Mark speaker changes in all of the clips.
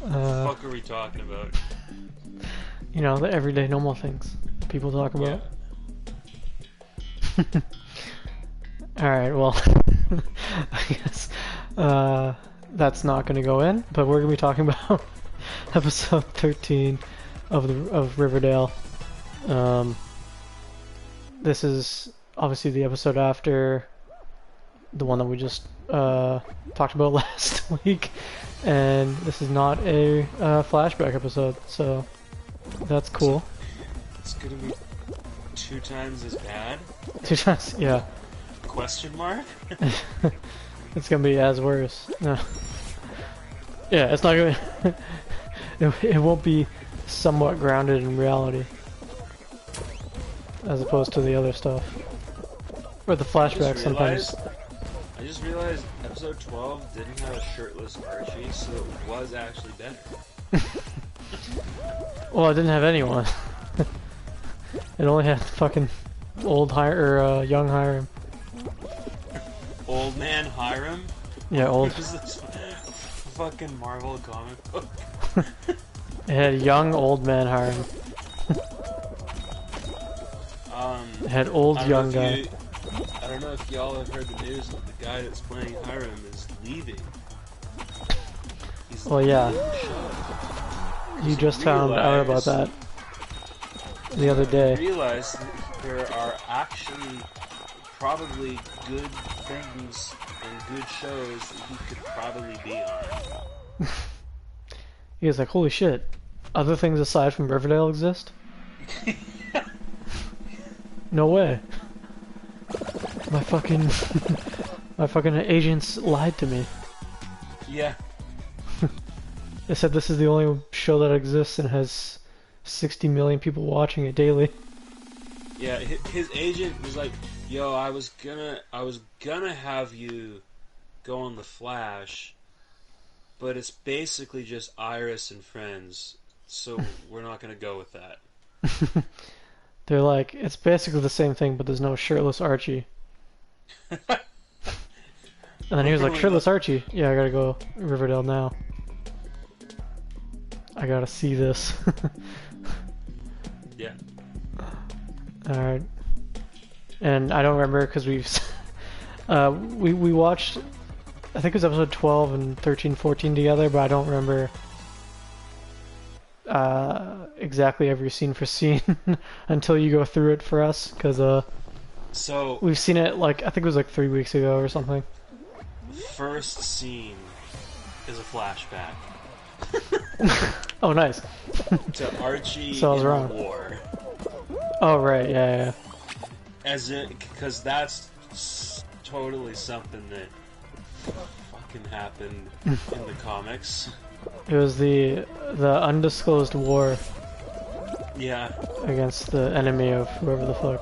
Speaker 1: The fuck are we talking about?
Speaker 2: You know, the everyday normal things people talk about.
Speaker 1: Yeah.
Speaker 2: Alright, well, I guess that's not going to go in, but we're going to be talking about episode 13 of Riverdale. This is obviously the episode after the one that we just talked about last week, and this is not a flashback episode, so that's cool.
Speaker 1: It's gonna be 2 times as bad?
Speaker 2: 2 times, yeah.
Speaker 1: Question mark?
Speaker 2: It's gonna be as worse. No. Yeah, it's not gonna. It won't be somewhat grounded in reality, as opposed to the other stuff. Or the flashbacks sometimes.
Speaker 1: I just realized episode 12 didn't have a shirtless Archie, so it was actually better.
Speaker 2: Well, it didn't have anyone. It only had fucking young Hiram.
Speaker 1: Old man Hiram?
Speaker 2: Yeah, old.
Speaker 1: What is this fucking Marvel comic book?
Speaker 2: It had young old man Hiram. It had old young guy.
Speaker 1: I don't know if y'all have heard the news, but the guy that's playing Hiram is leaving. He's
Speaker 2: Well, yeah.
Speaker 1: leaving the show.
Speaker 2: You just found out about that the other day.
Speaker 1: I realized there are actually probably good things and good shows that he could probably be on.
Speaker 2: He was like, holy shit, other things aside from Riverdale exist? No way. My fucking agents lied to me.
Speaker 1: Yeah.
Speaker 2: They said this is the only show that exists and has 60 million people watching it daily.
Speaker 1: Yeah, his agent was like, "Yo, I was gonna have you go on the Flash, but it's basically just Iris and friends, so we're not gonna go with that."
Speaker 2: They're like, it's basically the same thing, but there's no shirtless Archie. And then he was like, shirtless Archie? Yeah, I gotta go Riverdale now. I gotta see this.
Speaker 1: Yeah.
Speaker 2: Alright. And I don't remember because we watched, I think it was episode 12 and 13, 14 together, but I don't remember exactly every scene for scene until you go through it for us, because
Speaker 1: so
Speaker 2: we've seen it like, I think it was like 3 weeks ago or something.
Speaker 1: First scene is a flashback.
Speaker 2: Oh, nice.
Speaker 1: To Archie
Speaker 2: So I was
Speaker 1: in
Speaker 2: wrong.
Speaker 1: the war.
Speaker 2: Oh, right, yeah.
Speaker 1: As it, because that's totally something that fucking happened in the comics.
Speaker 2: It was the undisclosed war
Speaker 1: Yeah.
Speaker 2: against the enemy of whoever the fuck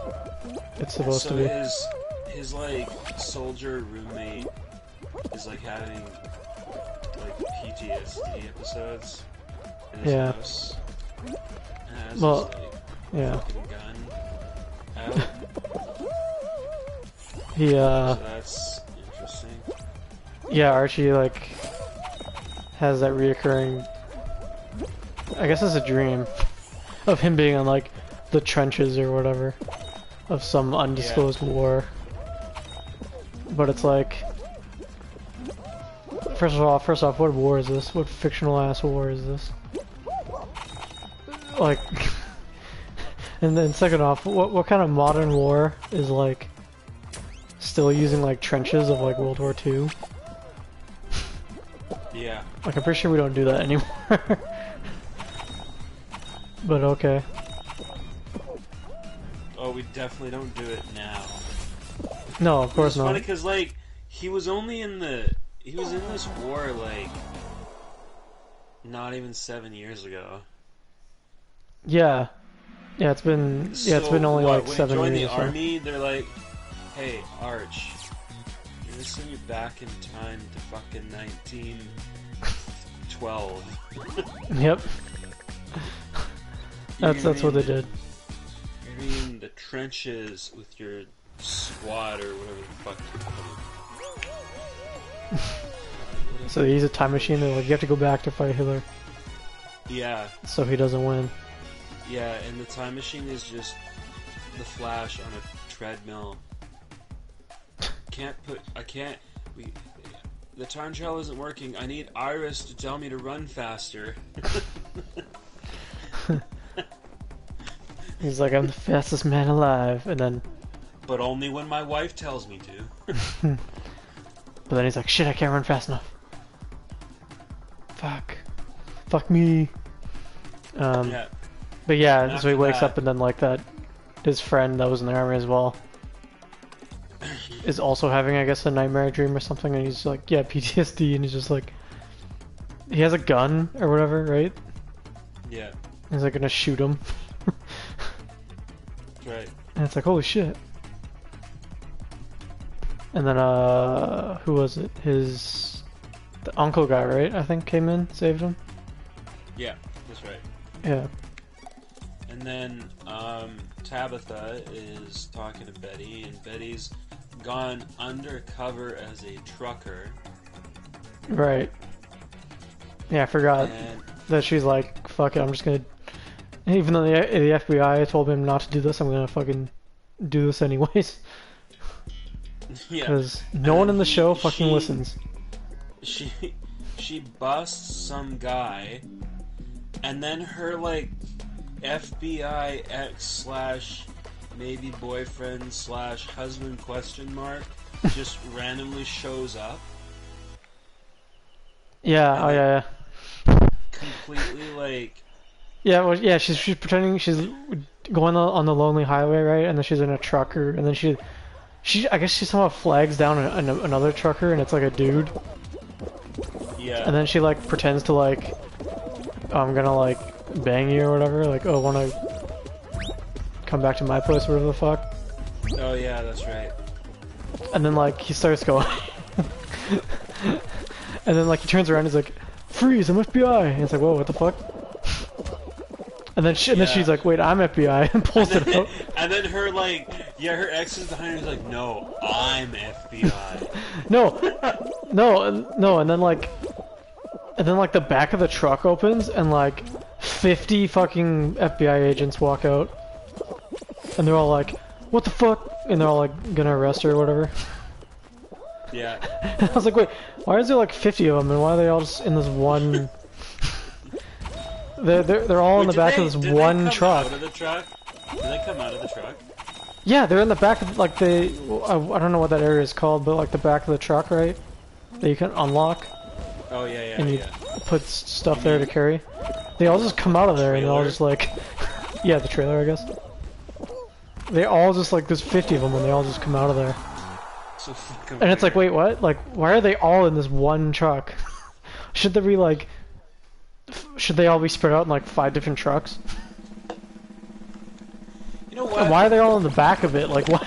Speaker 2: it's supposed to be.
Speaker 1: His like soldier roommate is like having like PTSD episodes in his
Speaker 2: Yeah.
Speaker 1: house. And has
Speaker 2: Well,
Speaker 1: his, like,
Speaker 2: yeah.
Speaker 1: fucking gun out.
Speaker 2: He
Speaker 1: So that's interesting.
Speaker 2: yeah, Archie like has that reoccurring, I guess it's a dream of him being in like the trenches or whatever of some undisclosed war. But it's like, first off, what war is this? What fictional ass war is this? Like, and then second off, what kind of modern war is like still using like trenches of like World War II?
Speaker 1: Yeah.
Speaker 2: Like, I'm pretty sure we don't do that anymore. But okay.
Speaker 1: Oh, we definitely don't do it now.
Speaker 2: No, of course
Speaker 1: It's
Speaker 2: not.
Speaker 1: funny because like he was in this war like not even 7 years ago.
Speaker 2: Yeah. Yeah, it's been only
Speaker 1: what,
Speaker 2: like 7
Speaker 1: when he
Speaker 2: years.
Speaker 1: joined the
Speaker 2: or so.
Speaker 1: army, they're like, "Hey, Arch, you're gonna send you back in time to fucking 1912."
Speaker 2: Yep. That's what they did.
Speaker 1: You're in the trenches with your squad or whatever the fuck you're called.
Speaker 2: So they use a time machine. They're like, you have to go back to fight Hitler.
Speaker 1: Yeah,
Speaker 2: so he doesn't win.
Speaker 1: yeah, and the time machine is just the Flash on a treadmill. I can't, the time travel isn't working. I need Iris to tell me to run faster.
Speaker 2: He's like, I'm the fastest man alive, and then...
Speaker 1: But only when my wife tells me to.
Speaker 2: But then he's like, shit, I can't run fast enough. Fuck. Fuck me.
Speaker 1: Yeah.
Speaker 2: But yeah,
Speaker 1: And
Speaker 2: so he wakes
Speaker 1: that,
Speaker 2: up and then like that, his friend that was in the army as well is also having, I guess, a nightmare dream or something, and he's like, yeah, PTSD, and he's just like, he has a gun or whatever, right?
Speaker 1: Yeah.
Speaker 2: He's like gonna shoot him.
Speaker 1: Right.
Speaker 2: And it's like, holy shit. And then, who was it? The uncle guy, right? I think came in, saved him.
Speaker 1: Yeah, that's right.
Speaker 2: Yeah.
Speaker 1: And then Tabitha is talking to Betty, and Betty's gone undercover as a trucker.
Speaker 2: Right. Yeah, I forgot
Speaker 1: And
Speaker 2: that she's like, fuck it, I'm just gonna... Even though the FBI told him not to do this, I'm gonna fucking do this anyways.
Speaker 1: yeah,
Speaker 2: Because no one in the show fucking listens.
Speaker 1: She busts some guy, and then her like FBI ex slash maybe boyfriend slash husband question mark just randomly shows up.
Speaker 2: Yeah,
Speaker 1: And
Speaker 2: oh yeah.
Speaker 1: completely like
Speaker 2: Yeah, well, yeah, she's pretending she's going on the lonely highway, right? And then she's in a trucker, and then she I guess she somehow flags down another trucker, and it's like a dude.
Speaker 1: yeah.
Speaker 2: And then she like pretends to like, oh, I'm gonna like bang you or whatever, like, oh, wanna come back to my place, whatever the fuck.
Speaker 1: Oh yeah, that's right.
Speaker 2: And then like he starts going, and then like he turns around, and he's like, freeze, I'm FBI. And it's like, whoa, what the fuck? And then she's like, wait, I'm FBI, and pulls it out.
Speaker 1: And then her like, yeah, her ex is behind her. Is like, no, I'm FBI.
Speaker 2: No, and then like the back of the truck opens, and like 50 fucking FBI agents walk out, and they're all like, what the fuck? And they're all like gonna arrest her or whatever.
Speaker 1: Yeah.
Speaker 2: And I was like, wait, why is there like 50 of them, and why are they all just in this one? They're all in the back of this one truck.
Speaker 1: Out of the truck? Did they come out of the truck?
Speaker 2: Yeah, they're in the back of like I don't know what that area is called, but like the back of the truck, right? That you can unlock.
Speaker 1: Oh yeah, yeah,
Speaker 2: And you
Speaker 1: yeah.
Speaker 2: put stuff there to carry. They all just come out of there and they're all just like, yeah, the trailer, I guess. They all just like, there's 50 of them, and they all just come out of there.
Speaker 1: So fucking
Speaker 2: And it's like,
Speaker 1: weird.
Speaker 2: wait, what? Like, why are they all in this one truck? Should there be like, should they all be spread out in like 5 different trucks?
Speaker 1: You know what?
Speaker 2: And why are they all in the back of it? Like, what?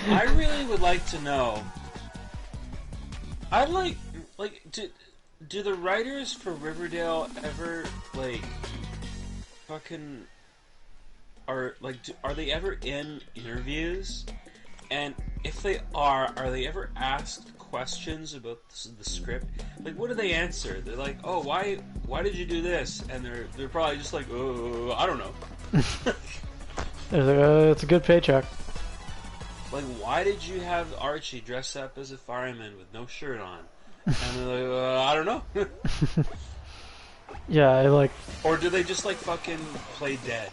Speaker 1: I really would like to know. I'd like do the writers for Riverdale ever like fucking are they ever in interviews? And if they are they ever asked questions about the script? Like, what do they answer? They're like, "Oh, why did you do this?" And they're probably just like, "Oh, I don't know."
Speaker 2: It's a good paycheck.
Speaker 1: Like, why did you have Archie dress up as a fireman with no shirt on? And they're like, I don't know.
Speaker 2: Yeah, I like.
Speaker 1: Or do they just like fucking play dead?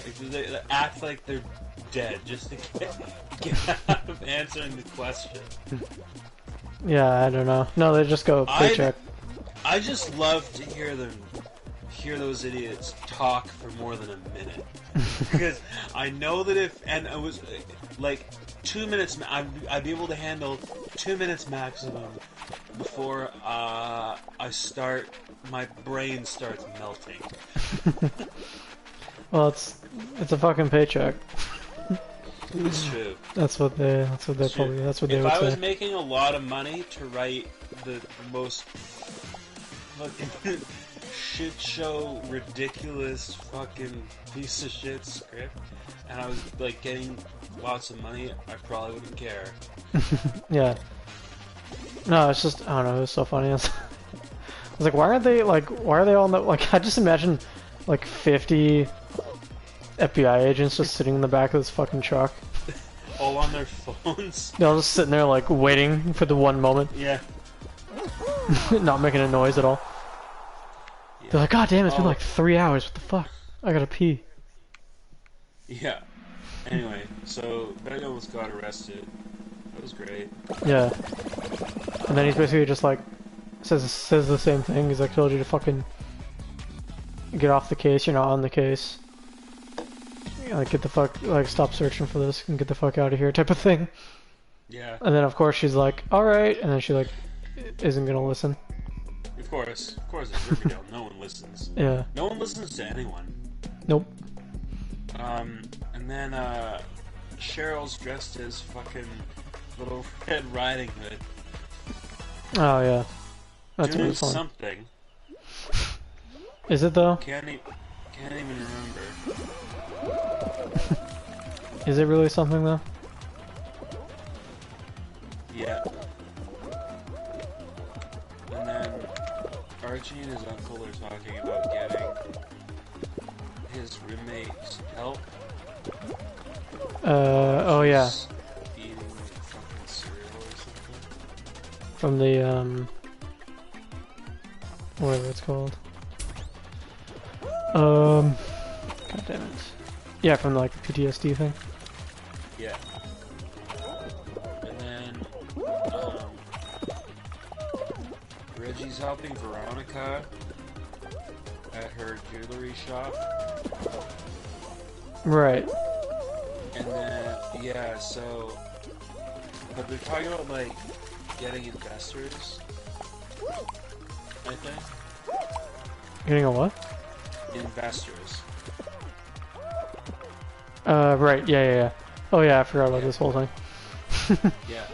Speaker 1: Like, do they act like they're dead just to get out of answering the question?
Speaker 2: Yeah, I don't know. No, they just go paycheck.
Speaker 1: I just love to hear those idiots talk for more than a minute, because I know that and it was like 2 minutes, I'd be able to handle 2 minutes maximum before my brain starts melting.
Speaker 2: Well, it's a fucking paycheck.
Speaker 1: It's true.
Speaker 2: That's what they would
Speaker 1: If
Speaker 2: say.
Speaker 1: I was making a lot of money to write the most fucking shit show, ridiculous fucking piece of shit script, and I was like getting lots of money, I probably wouldn't care.
Speaker 2: Yeah. No, it's just, I don't know, it was so funny. was like, why are they all in the, like, I just imagine, like, 50 FBI agents just sitting in the back of this fucking truck.
Speaker 1: All on their phones.
Speaker 2: They're all just sitting there, like, waiting for the one moment.
Speaker 1: Yeah.
Speaker 2: Not making a noise at all.
Speaker 1: Yeah.
Speaker 2: They're like, God damn, it's been like 3 hours. What the fuck? I gotta pee.
Speaker 1: Yeah. Anyway, so Betty almost got arrested. That was great.
Speaker 2: Yeah. And then he's basically just like, says the same thing. He's like, told you to fucking get off the case. You're not on the case. Like, get the fuck, like, stop searching for this and get the fuck out of here type of thing.
Speaker 1: Yeah.
Speaker 2: And then, of course, she's like, alright. And then she, like, isn't gonna listen.
Speaker 1: Of course, it's Riverdale. No one listens.
Speaker 2: Yeah.
Speaker 1: No one listens to anyone.
Speaker 2: Nope.
Speaker 1: And then, Cheryl's dressed as fucking Little Red Riding Hood.
Speaker 2: Oh, yeah. That's
Speaker 1: doing
Speaker 2: really funny.
Speaker 1: something.
Speaker 2: Is it, though?
Speaker 1: Can't even remember.
Speaker 2: Is it really something, though?
Speaker 1: Yeah. And then Archie and his uncle are talking about getting his roommate's help.
Speaker 2: Oh yeah.
Speaker 1: Eating fucking cereal or something.
Speaker 2: From the, whatever it's called. God damn it. Yeah, from like the PTSD thing.
Speaker 1: Yeah. And then, Reggie's helping Veronica at her jewelry shop.
Speaker 2: Right.
Speaker 1: And then, yeah, so, but they're talking about, like, getting investors, I think.
Speaker 2: Getting a what?
Speaker 1: Investors.
Speaker 2: Right, yeah. Oh yeah, I forgot about this whole thing.
Speaker 1: Yeah.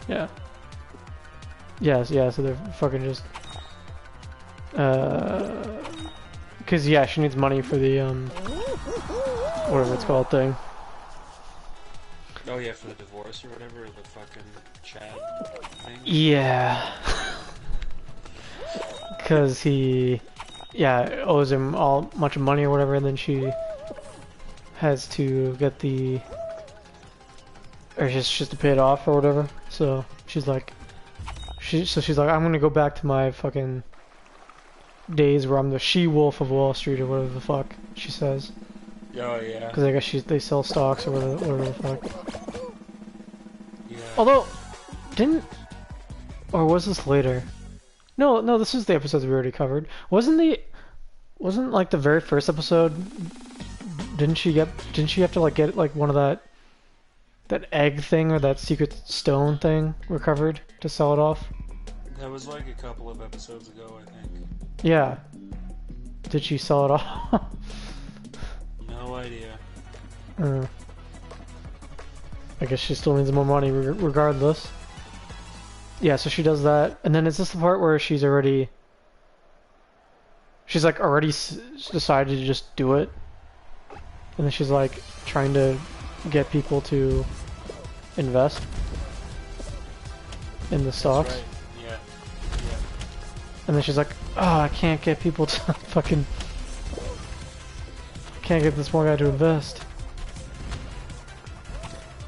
Speaker 2: Yeah. Yes, yeah, so they're fucking just... Cause yeah, she needs money for the, whatever it's called thing.
Speaker 1: Oh yeah, for the divorce or whatever, the fucking Chad thing.
Speaker 2: Yeah. Cause he, yeah, owes him all much money or whatever, and then she has to get the, or just to pay it off or whatever. So she's like, she's like, I'm gonna go back to my fucking days where I'm the she-wolf of Wall Street or whatever the fuck she says.
Speaker 1: Oh yeah.
Speaker 2: Because I guess they sell stocks or whatever the fuck.
Speaker 1: Yeah.
Speaker 2: Although, or was this later? No, this is the episodes we already covered. Wasn't like the very first episode? Didn't she have to like get like one of that egg thing or that secret stone thing recovered to sell it off?
Speaker 1: That was like a couple of episodes ago, I think.
Speaker 2: Yeah. Did she sell it off?
Speaker 1: No idea.
Speaker 2: I guess she still needs more money regardless. Yeah, so she does that, and then is this the part where she's already decided to just do it, and then she's like trying to get people to invest in the stocks.
Speaker 1: That's right. Yeah.
Speaker 2: And then she's like, oh, I can't get people to fucking, can't get this one guy to invest.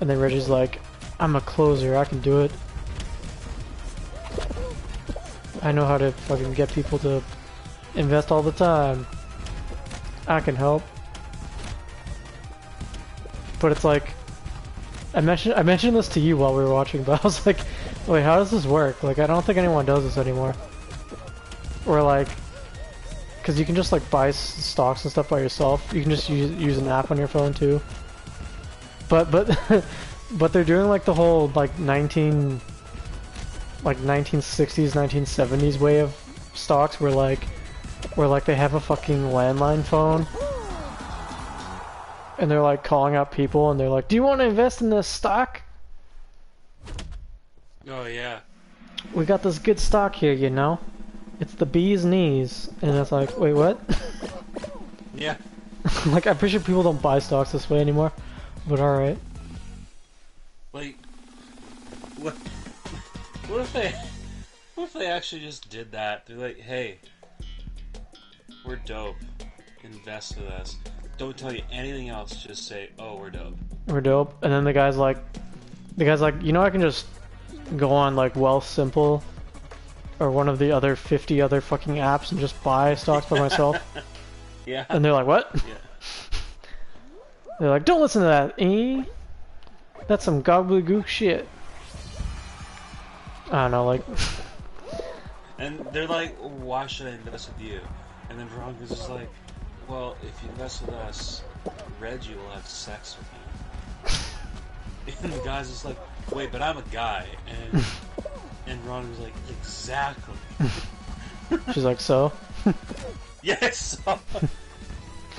Speaker 2: And then Reggie's like, I'm a closer, I can do it. I know how to fucking get people to invest all the time. I can help. But it's like, I mentioned this to you while we were watching, but I was like, wait, how does this work? Like, I don't think anyone does this anymore. Or like, because you can just like buy stocks and stuff by yourself. You can just use an app on your phone too. But but they're doing like the whole like 1960s, 1970s way of stocks where like they have a fucking landline phone and they're like calling out people and they're like, do you want to invest in this stock?
Speaker 1: Oh yeah.
Speaker 2: We got this good stock here, you know? It's the bee's knees. And it's like, wait, what?
Speaker 1: Yeah.
Speaker 2: Like, I'm pretty sure people don't buy stocks this way anymore. But alright.
Speaker 1: Like, what if What if they actually just did that? They're like, hey, we're dope. Invest with us. Don't tell you anything else. Just say, oh, we're dope.
Speaker 2: We're dope. And then the guy's like, you know, I can just go on like Wealth Simple or one of the other 50 other fucking apps and just buy stocks by myself.
Speaker 1: Yeah.
Speaker 2: And they're like, what?
Speaker 1: Yeah.
Speaker 2: They're like, don't listen to that. That's some gobbledygook shit. I don't know, like.
Speaker 1: And they're like, why should I invest with you? And then Veronica's just like, well, if you invest with us, Reggie will have sex with you. And the guy's just like, wait, but I'm a guy. And Veronica's like, exactly.
Speaker 2: She's like, so?
Speaker 1: Yes!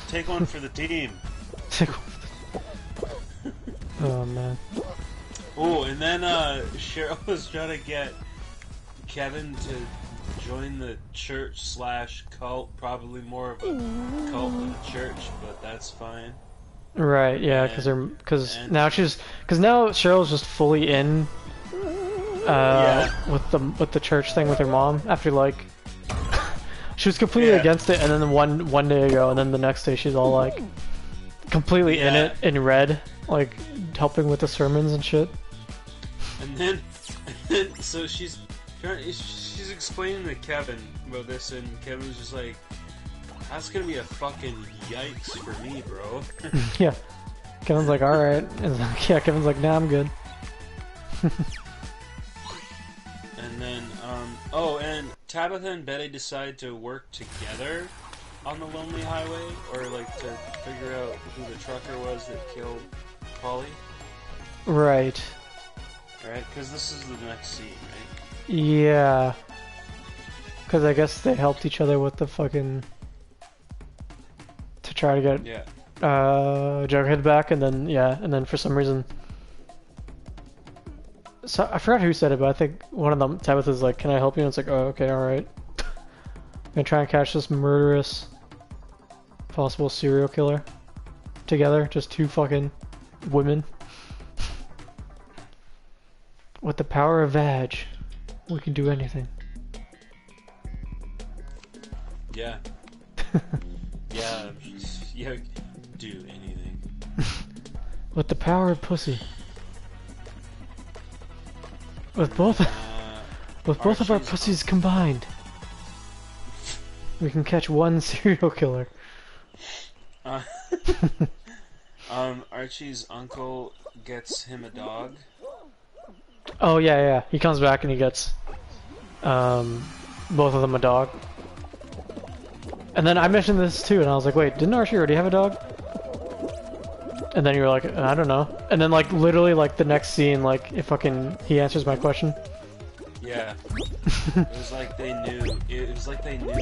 Speaker 1: Take one for the team.
Speaker 2: Oh, man.
Speaker 1: Oh, and then Cheryl was trying to get Kevin to join the church / cult, probably more of a cult than a church, but that's fine.
Speaker 2: Right, yeah, because now Cheryl's just fully in with the church thing with her mom after like she was completely against it, and then one day ago, and then the next day she's all like completely in it in red, like helping with the sermons and shit.
Speaker 1: And then so she's explaining to Kevin about this, and Kevin was just like, that's gonna be a fucking yikes for me, bro.
Speaker 2: Yeah. Kevin's like, alright. Yeah, Kevin's like, nah, I'm good.
Speaker 1: And then, and Tabitha and Betty decide to work together on the Lonely Highway, or like to figure out who the trucker was that killed Polly.
Speaker 2: Right.
Speaker 1: Right? Because this is the next scene, right?
Speaker 2: Yeah. Because I guess they helped each other with the fucking... to try to get Jughead back, and then for some reason... So I forgot who said it, but I think one of them, Tabitha's like, can I help you? And it's like, oh, okay, alright. I'm gonna try and catch this murderous possible serial killer together. Just two fucking women. With the power of Vag, we can do anything.
Speaker 1: Yeah. Yeah, do anything.
Speaker 2: With the power of pussy. With both of our pussies combined, we can catch one serial killer.
Speaker 1: Archie's uncle gets him a dog.
Speaker 2: Oh yeah. He comes back and he gets both of them a dog. And then I mentioned this too, and I was like, wait, didn't Archie already have a dog? And then you were like, I don't know. And then like literally like the next scene, like he answers my question.
Speaker 1: Yeah. It was like they knew. It was like they knew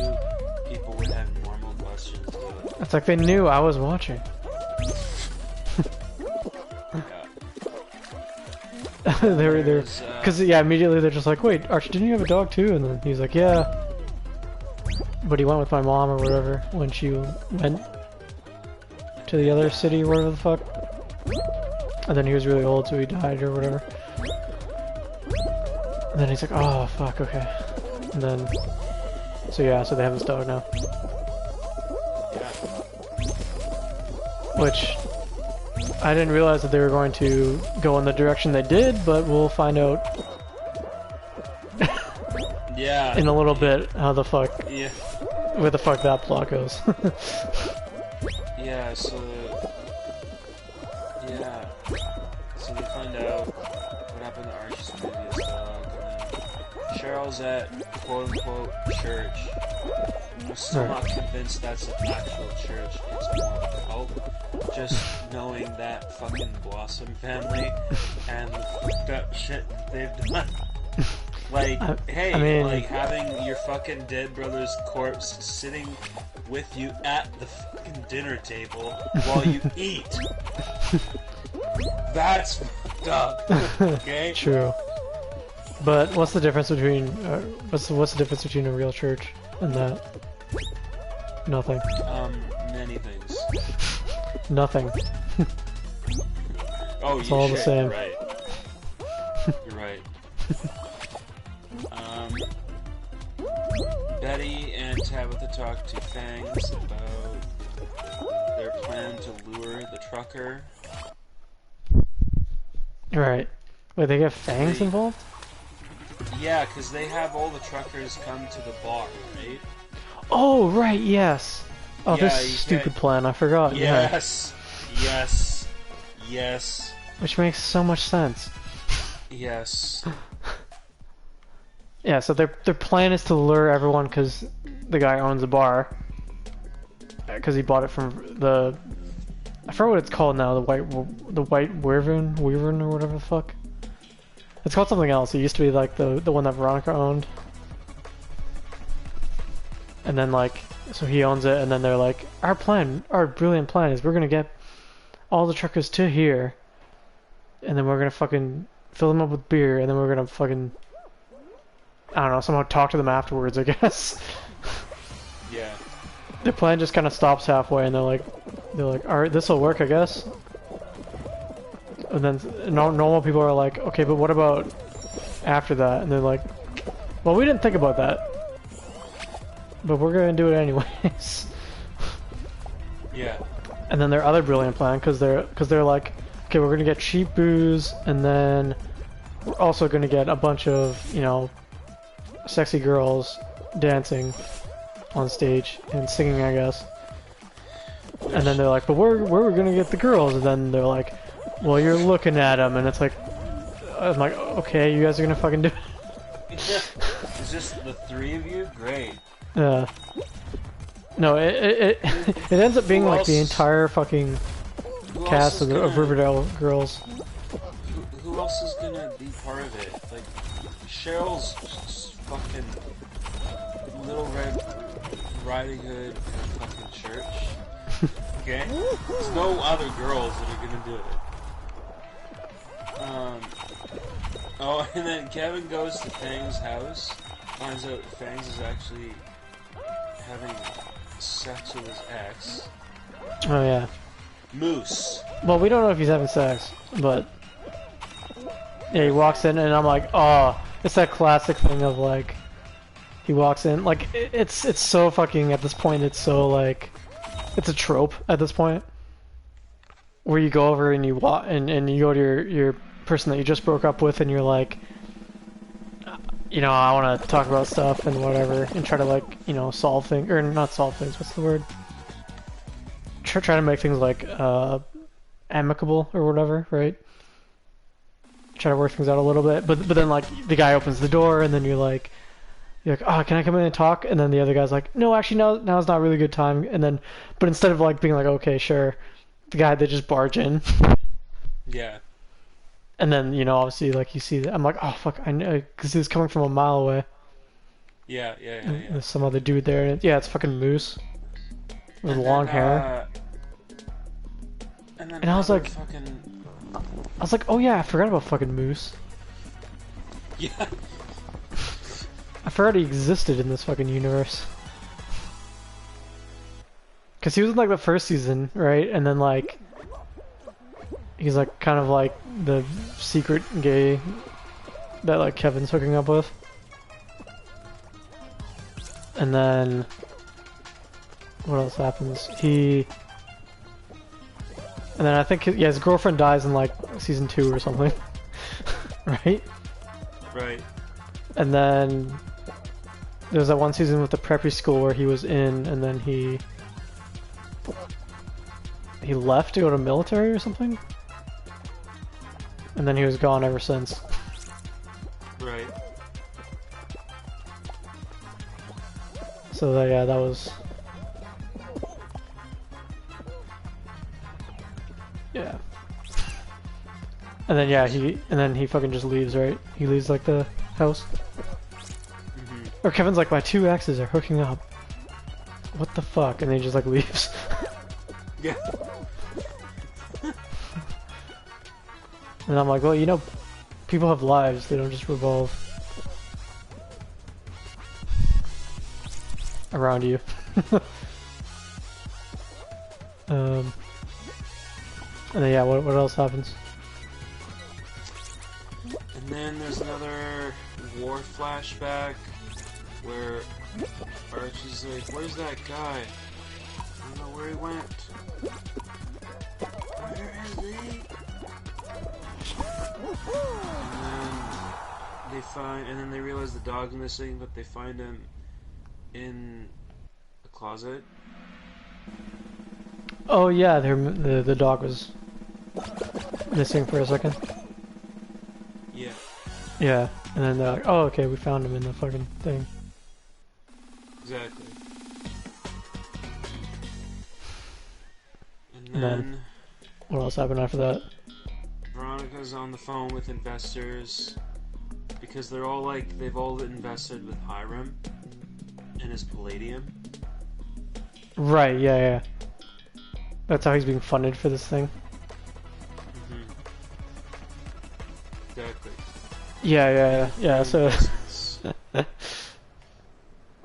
Speaker 1: people would have normal questions.
Speaker 2: It's like they knew I was watching. They're because immediately they're just like, wait, Archie, didn't you have a dog too? And then he's like, yeah, but he went with my mom or whatever when she went to the other city or whatever the fuck. And then he was really old, so he died or whatever. And then he's like, oh fuck, okay. And then so they have this dog now. Which I didn't realize that they were going to go in the direction they did, but we'll find out in a little bit how the fuck where the fuck that plot goes.
Speaker 1: So they find out what happened to Archie's previous dog, and then Cheryl's at quote-unquote church. I'm still not convinced that's an actual church, it's more of a cult. Just knowing that fucking Blossom family and the fucked up shit they've done. Like, like having your fucking dead brother's corpse sitting with you at the fucking dinner table while you eat. That's fucked up. Okay?
Speaker 2: True. But what's the difference between what's the difference between a real church and that? Nothing.
Speaker 1: Many things.
Speaker 2: Nothing.
Speaker 1: Oh,
Speaker 2: it's all the same.
Speaker 1: You're right. You're right. Betty and Tabitha talk to Fangs about their plan to lure the trucker.
Speaker 2: Right. Wait, they get Fangs involved?
Speaker 1: Yeah, because they have all the truckers come to the bar, right?
Speaker 2: Oh, right, yes. Oh,
Speaker 1: Yeah,
Speaker 2: this stupid plan, I forgot.
Speaker 1: Yes, yes, yes.
Speaker 2: Which makes so much sense.
Speaker 1: Yes.
Speaker 2: Yeah, so their plan is to lure everyone because the guy owns a bar. Because he bought it from the... I forget what it's called now, the white Wyvern or whatever the fuck. It's called something else. It used to be like the one that Veronica owned. And then like, so he owns it, and then they're like, our brilliant plan is we're gonna get all the truckers to here, and then we're gonna fucking fill them up with beer, and then we're gonna fucking, I don't know, somehow talk to them afterwards, I guess.
Speaker 1: Yeah.
Speaker 2: Their plan just kind of stops halfway, and they're like, alright, this'll work, I guess. And then normal people are like, okay, but what about after that? And they're like, well, we didn't think about that. But we're gonna do it anyways.
Speaker 1: Yeah.
Speaker 2: And then their other brilliant plan, because they're like, okay, we're gonna get cheap booze, and then we're also gonna get a bunch of, you know, sexy girls dancing on stage and singing, I guess. And then they're like, but where are we gonna get the girls? And then they're like, well, you're looking at them, and it's like, I'm like, okay, you guys are gonna fucking do it.
Speaker 1: It's just the three of you? Great.
Speaker 2: Yeah. No, it ends up being like the entire fucking cast of Riverdale girls.
Speaker 1: Who else is gonna be part of it? Like, Cheryl's just fucking Little Red Riding Hood in a fucking church. Okay? There's no other girls that are gonna do it. Oh, and then Kevin goes to Fang's house, finds out Fangs is actually having sex with his ex.
Speaker 2: Oh yeah.
Speaker 1: Moose.
Speaker 2: Well, we don't know if he's having sex, but yeah, he walks in, and I'm like, oh, it's that classic thing of like, he walks in, like it's so fucking at this point, it's so like, it's a trope at this point, where you go over and you walk and you go to your person that you just broke up with, and you're like, you know, I want to talk about stuff and whatever, and try to like, you know, solve things, or not solve things, what's the word? Try to make things like amicable or whatever, right? Try to work things out a little bit, but then like the guy opens the door, and then you're like, oh, can I come in and talk? And then the other guy's like, no, actually, now's not a really good time. And then, but instead of like being like, okay, sure, the guy, they just barge in.
Speaker 1: Yeah.
Speaker 2: And then, you know, obviously, like, you see that. I'm like, oh, fuck, I know, because he was coming from a mile away.
Speaker 1: Yeah.
Speaker 2: There's some other dude there. And it's fucking Moose. With long hair.
Speaker 1: And
Speaker 2: I was like,
Speaker 1: fucking...
Speaker 2: I was like, oh yeah, I forgot about fucking Moose.
Speaker 1: Yeah.
Speaker 2: I forgot he existed in this fucking universe. Because he was in, like, the first season, right? And then, like, he's, like, kind of like the secret gay that, like, Kevin's hooking up with. And then, what else happens? And then I think, his girlfriend dies in, like, season 2 or something. Right?
Speaker 1: Right.
Speaker 2: And then there's that one season with the preppy school where he was in, and then he left to go to military or something? And then he was gone ever since.
Speaker 1: Right.
Speaker 2: So that was... Yeah. And then he fucking just leaves, right? He leaves like the house.
Speaker 1: Mm-hmm.
Speaker 2: Or Kevin's like, my two exes are hooking up. What the fuck? And then he just like leaves.
Speaker 1: Yeah.
Speaker 2: And I'm like, well, you know, people have lives, they don't just revolve around you. And then yeah, what else happens?
Speaker 1: And then there's another war flashback where Archie's like, where's that guy? I don't know where he went. Where is he? And then they realize the dog's missing, but they find him in a closet.
Speaker 2: Oh yeah, the dog was missing for a second.
Speaker 1: Yeah.
Speaker 2: Yeah, and then they're like, oh okay, we found him in the fucking thing.
Speaker 1: Exactly. And
Speaker 2: And
Speaker 1: then
Speaker 2: then what else happened after that?
Speaker 1: Veronica's on the phone with investors because they've all invested with Hiram and his palladium.
Speaker 2: Right, yeah. That's how he's being funded for this thing.
Speaker 1: Mm-hmm. Exactly.
Speaker 2: Yeah, so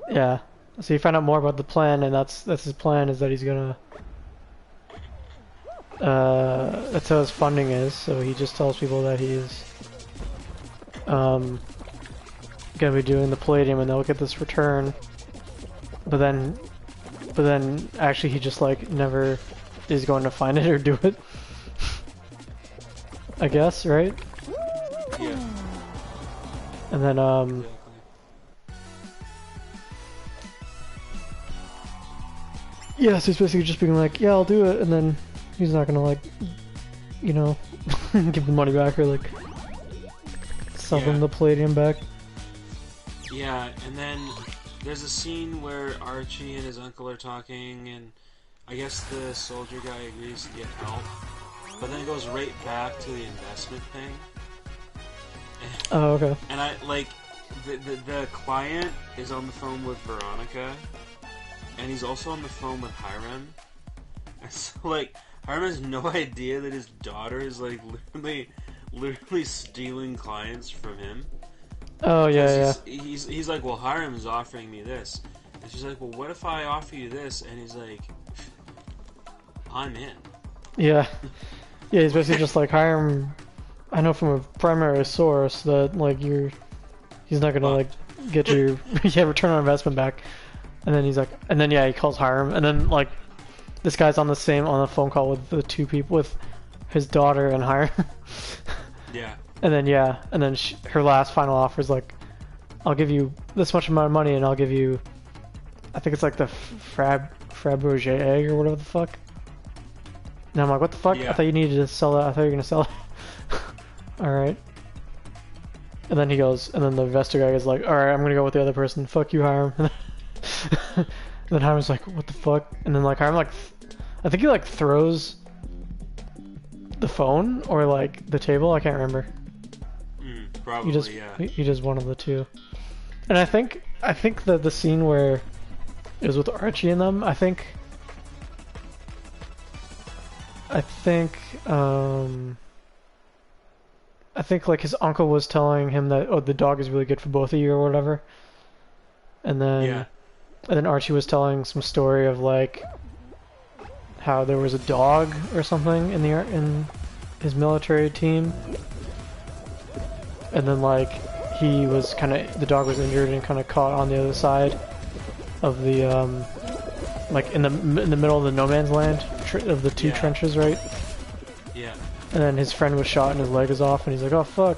Speaker 2: yeah. So you find out more about the plan, and that's his plan, is that he's gonna that's how his funding is, so he just tells people that he's gonna be doing the palladium and they'll get this return. But then actually he just like never is going to find it or do it. I guess, right?
Speaker 1: Yeah.
Speaker 2: And then
Speaker 1: Exactly.
Speaker 2: yeah, so he's basically just being like, yeah, I'll do it, and then he's not gonna like, you know, give the money back or like sell them the palladium back.
Speaker 1: Yeah, and then there's a scene where Archie and his uncle are talking, and I guess the soldier guy agrees to get help, but then it goes right back to the investment thing.
Speaker 2: Oh, okay.
Speaker 1: And I like the client is on the phone with Veronica, and he's also on the phone with Hiram. And so like Hiram has no idea that his daughter is like literally stealing clients from him.
Speaker 2: Oh yeah.
Speaker 1: He's like, well, Hiram is offering me this, and she's like, well, what if I offer you this? And he's like, I'm in.
Speaker 2: Yeah. Yeah, he's basically just like, Hiram, I know from a primary source that like he's not gonna like get your return on investment back. And then he's like, and then he calls Hiram, and then like this guy's on the phone call with the two people, with his daughter and Hiram.
Speaker 1: Yeah.
Speaker 2: And then her last final offer is like, I'll give you this much amount of money, and I'll give you, I think it's like the Fabergé egg or whatever the fuck. And I'm like, what the fuck?
Speaker 1: Yeah.
Speaker 2: I thought you needed to sell that. I thought you were gonna sell it. All right. And then he goes, and then the investor guy is like, all right, I'm gonna go with the other person. Fuck you, Hiram. And then Hiram's like, what the fuck? And then like Hiram like, I think he like throws the phone or like the table. I can't remember.
Speaker 1: Probably,
Speaker 2: He does one of the two. And I think that the scene where it was with Archie and them, I think like his uncle was telling him that, oh, the dog is really good for both of you or whatever. And then Archie was telling some story of like how there was a dog or something in his military team. And then like the dog was injured and kind of caught on the other side of the like in the middle of the no man's land of the two trenches, right?
Speaker 1: Yeah.
Speaker 2: And then his friend was shot and his leg is off, and he's like, oh fuck.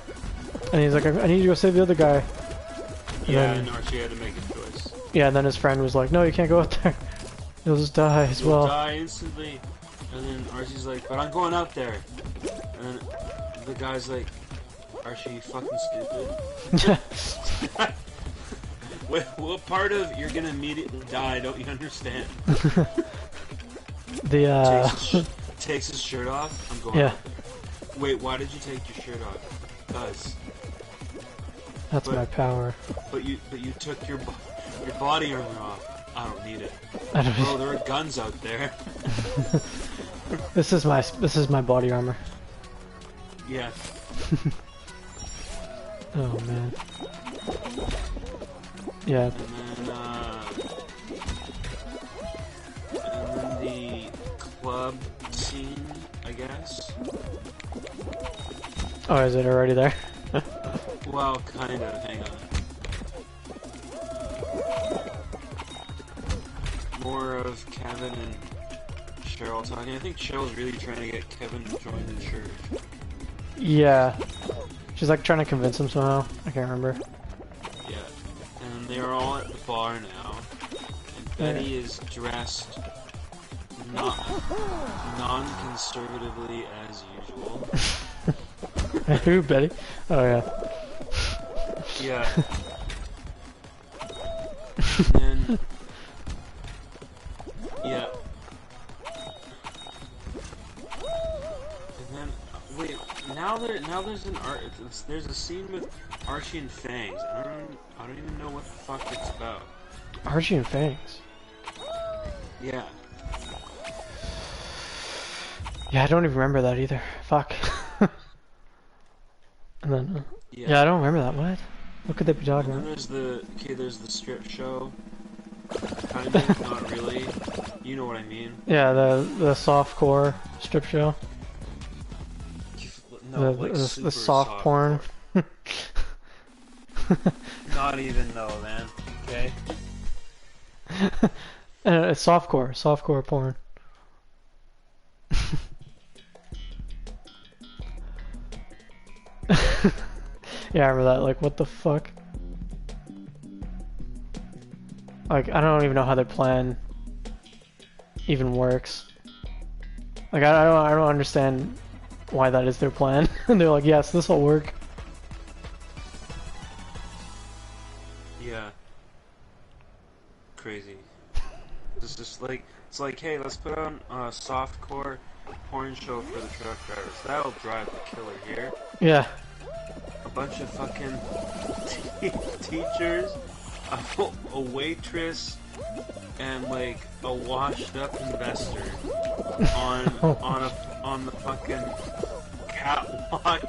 Speaker 2: And he's like, I need you to go save the other guy.
Speaker 1: And Archie had to make a choice.
Speaker 2: Yeah, and then his friend was like, no, you can't go out there. You'll just die as well.
Speaker 1: You'll die instantly. And then Archie's like, but I'm going out there. And then the guy's like, Archie, you fucking stupid. What part of you're gonna immediately die don't you understand? Takes his shirt off. I'm going.
Speaker 2: Yeah.
Speaker 1: Wait, why did you take your shirt off? Because.
Speaker 2: That's my power.
Speaker 1: But you took your body armor off. I don't need it. Bro, there are guns out there.
Speaker 2: This is my body armor.
Speaker 1: Yeah.
Speaker 2: Oh man. Yeah.
Speaker 1: And then the club scene, I guess.
Speaker 2: Oh, is it already there?
Speaker 1: Well, kind of. Hang on. more of Kevin and Cheryl talking. I think Cheryl's really trying to get Kevin to join the church.
Speaker 2: Yeah. She's like trying to convince him somehow. I can't remember.
Speaker 1: Yeah. And they are all at the bar now. And Betty is dressed non-conservatively as usual.
Speaker 2: Who, Betty? Oh, yeah.
Speaker 1: Yeah. And then... Yeah. And then... Wait, now there's an there's a scene with Archie and Fangs. I don't even know what the fuck it's about.
Speaker 2: Archie and Fangs?
Speaker 1: Yeah.
Speaker 2: Yeah, I don't even remember that either. Fuck. And then... yeah, I don't remember that. What? What could they be talking
Speaker 1: about? And then there's the strip show. Kind of, not really. You know what I mean.
Speaker 2: Yeah, the softcore strip show.
Speaker 1: No,
Speaker 2: the soft porn.
Speaker 1: Not even though, man. Okay.
Speaker 2: It's softcore porn. Yeah, I remember that. Like, what the fuck? Like, I don't even know how their plan even works. Like, I don't understand why that is their plan. And they're like, yes, this will work.
Speaker 1: Yeah. Crazy. It's just like, it's like, hey, let's put on a softcore porn show for the truck drivers. That'll drive the killer here.
Speaker 2: Yeah.
Speaker 1: A bunch of fucking teachers, a waitress, and like a washed-up investor on the fucking catwalk.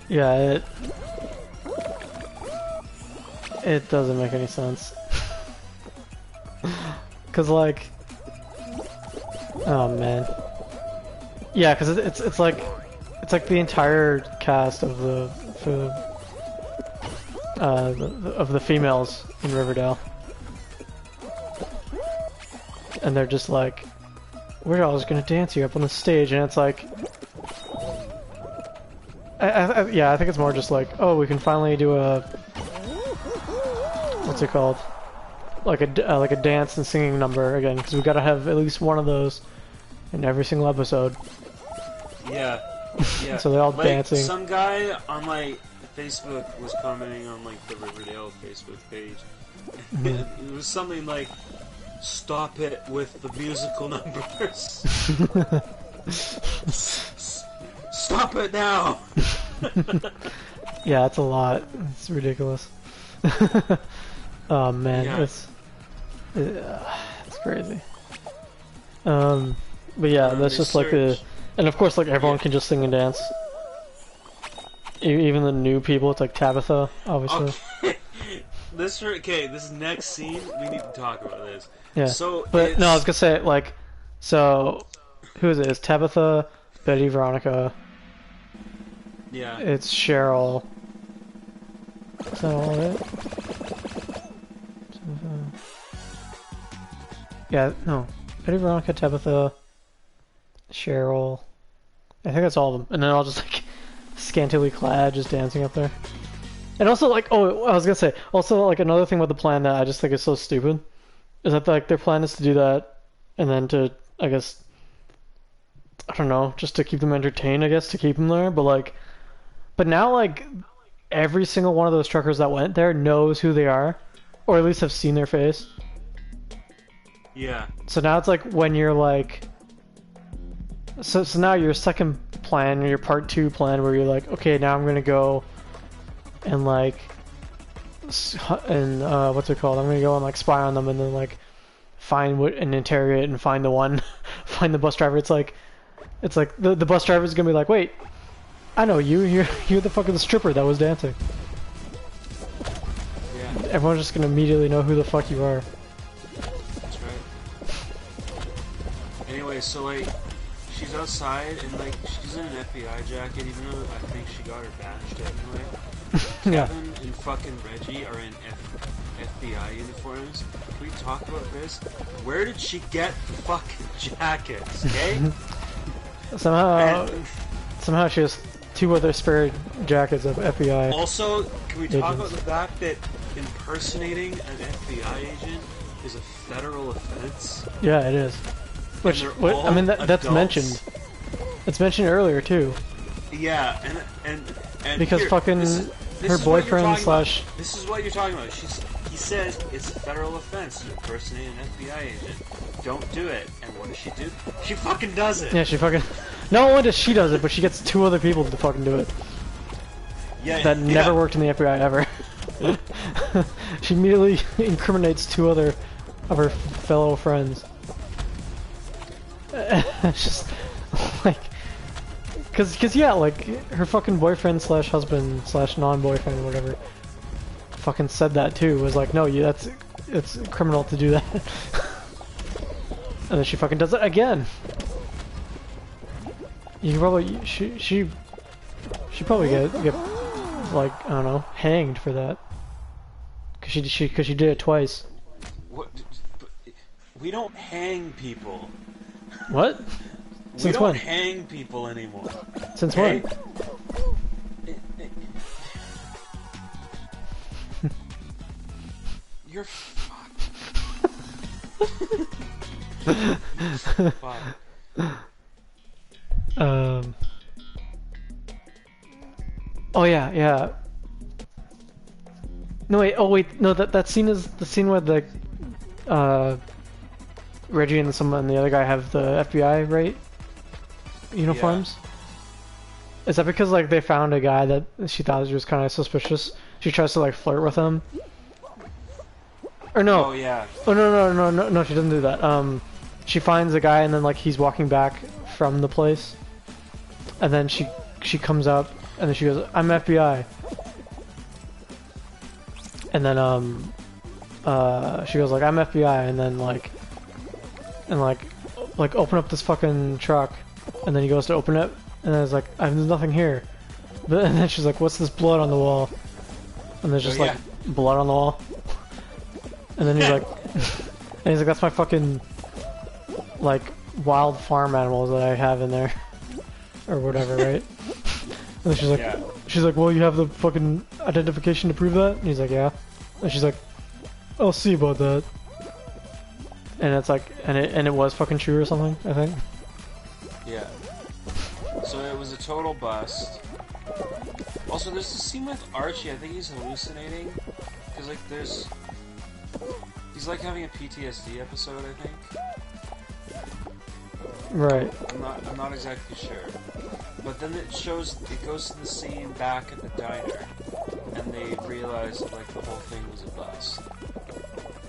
Speaker 2: Yeah, it doesn't make any sense. 'Cause like, oh man. Yeah, because it's like the entire cast of the females in Riverdale, and they're just like, we're all just gonna dance you up on the stage, and it's like, yeah, I think it's more just like, oh, we can finally do a, what's it called, like a dance and singing number again, because we gotta have at least one of those in every single episode.
Speaker 1: Yeah, yeah.
Speaker 2: So they're all
Speaker 1: like,
Speaker 2: dancing.
Speaker 1: Some guy on my Facebook was commenting on like the Riverdale Facebook page. It was something like, "Stop it with the musical numbers. Stop it now."
Speaker 2: Yeah, it's a lot. It's ridiculous. Oh man,
Speaker 1: Yeah.
Speaker 2: it's crazy. But yeah, that's just like the. And of course, like, everyone can just sing and dance. Even the new people, it's like Tabitha, obviously.
Speaker 1: Okay. This next scene, we need to talk about this.
Speaker 2: Yeah.
Speaker 1: So,
Speaker 2: but no, I was gonna say, like, so, who is it? It's Tabitha, Betty, Veronica.
Speaker 1: Yeah.
Speaker 2: It's Cheryl. Is that all of it? Yeah, no. Betty, Veronica, Tabitha, Cheryl. I think that's all of them. And they're all just like scantily clad, just dancing up there. And also, like, oh, I was gonna say, also, like, another thing with the plan that I just think is so stupid is that, like, their plan is to do that and then to, I guess, I don't know, just to keep them entertained, I guess, to keep them there. But, like, but now, like, every single one of those truckers that went there knows who they are, or at least have seen their face.
Speaker 1: Yeah.
Speaker 2: So now it's like when you're like, so now your second plan, or your part 2 plan, where you're like, okay, now I'm gonna go and like, and what's it called? I'm gonna go and like spy on them, and then like find and interrogate and find the one, find the bus driver. It's like the bus driver's gonna be like, wait, I know you. You're the fucking stripper that was dancing.
Speaker 1: Yeah.
Speaker 2: Everyone's just gonna immediately know who the fuck you are.
Speaker 1: That's right. Anyway, so like, she's outside and like she's in an FBI jacket, even though I think she got her badge anyway.
Speaker 2: Yeah.
Speaker 1: Kevin and fucking Reggie are in FBI uniforms. Can we talk about this? Where did she get the fucking jackets? Okay.
Speaker 2: Somehow she has 2 other spare jackets of FBI.
Speaker 1: Also, can we talk about
Speaker 2: agents.
Speaker 1: the fact that impersonating an FBI agent is a federal offense?
Speaker 2: Yeah, it is. Which,
Speaker 1: they're all
Speaker 2: I mean, that's
Speaker 1: adults.
Speaker 2: mentioned. It's mentioned earlier too.
Speaker 1: Yeah, and
Speaker 2: Because
Speaker 1: here,
Speaker 2: fucking
Speaker 1: this
Speaker 2: her
Speaker 1: is what you're
Speaker 2: boyfriend
Speaker 1: talking
Speaker 2: slash.
Speaker 1: about. This is what you're talking about. He says it's a federal offense to impersonate an FBI agent. Don't do it. And what does she do? She fucking does it.
Speaker 2: Yeah, she fucking. Not only does she does it, but she gets 2 other people to fucking do it.
Speaker 1: Yeah,
Speaker 2: That never worked in the FBI ever. She immediately incriminates 2 other of her fellow friends. It's just like, cause yeah, like her fucking boyfriend slash husband slash non-boyfriend or whatever, fucking said that too. Was like, no, it's criminal to do that. And then she fucking does it again. You probably she probably get like, I don't know, hanged for that. Cause she did it twice.
Speaker 1: What? We don't hang people.
Speaker 2: What?
Speaker 1: We
Speaker 2: Since
Speaker 1: don't
Speaker 2: when?
Speaker 1: hang people anymore.
Speaker 2: Since
Speaker 1: Okay?
Speaker 2: when?
Speaker 1: You're fucked.
Speaker 2: Oh yeah, yeah. No wait, oh wait, no, that scene is the scene where the Reggie and the other guy have the FBI, right? Uniforms? Is that because like they found a guy that she thought was kind of suspicious? She tries to like flirt with him? Or no.
Speaker 1: Oh yeah.
Speaker 2: Oh no, she doesn't do that. She finds a guy and then like he's walking back from the place. And then she comes up and then she goes, "I'm FBI." And then she goes like, "I'm FBI," and then like open up this fucking truck, and then he goes to open it, and then it's like, "There's nothing here." But and then she's like, "What's this blood on the wall?" And there's just like blood on the wall. And then he's like, "That's my fucking like wild farm animals that I have in there, or whatever, right?" And then she's like, "Well, you have the fucking identification to prove that?" And he's like, "Yeah." And she's like, "I'll see about that." And it's like, and it was fucking true or something, I think.
Speaker 1: Yeah. So it was a total bust. Also, there's this scene with Archie. I think he's hallucinating because like he's like having a PTSD episode. I think.
Speaker 2: Right.
Speaker 1: I'm not exactly sure. But then it goes to the scene back at the diner, and they realize like the whole thing was a bust.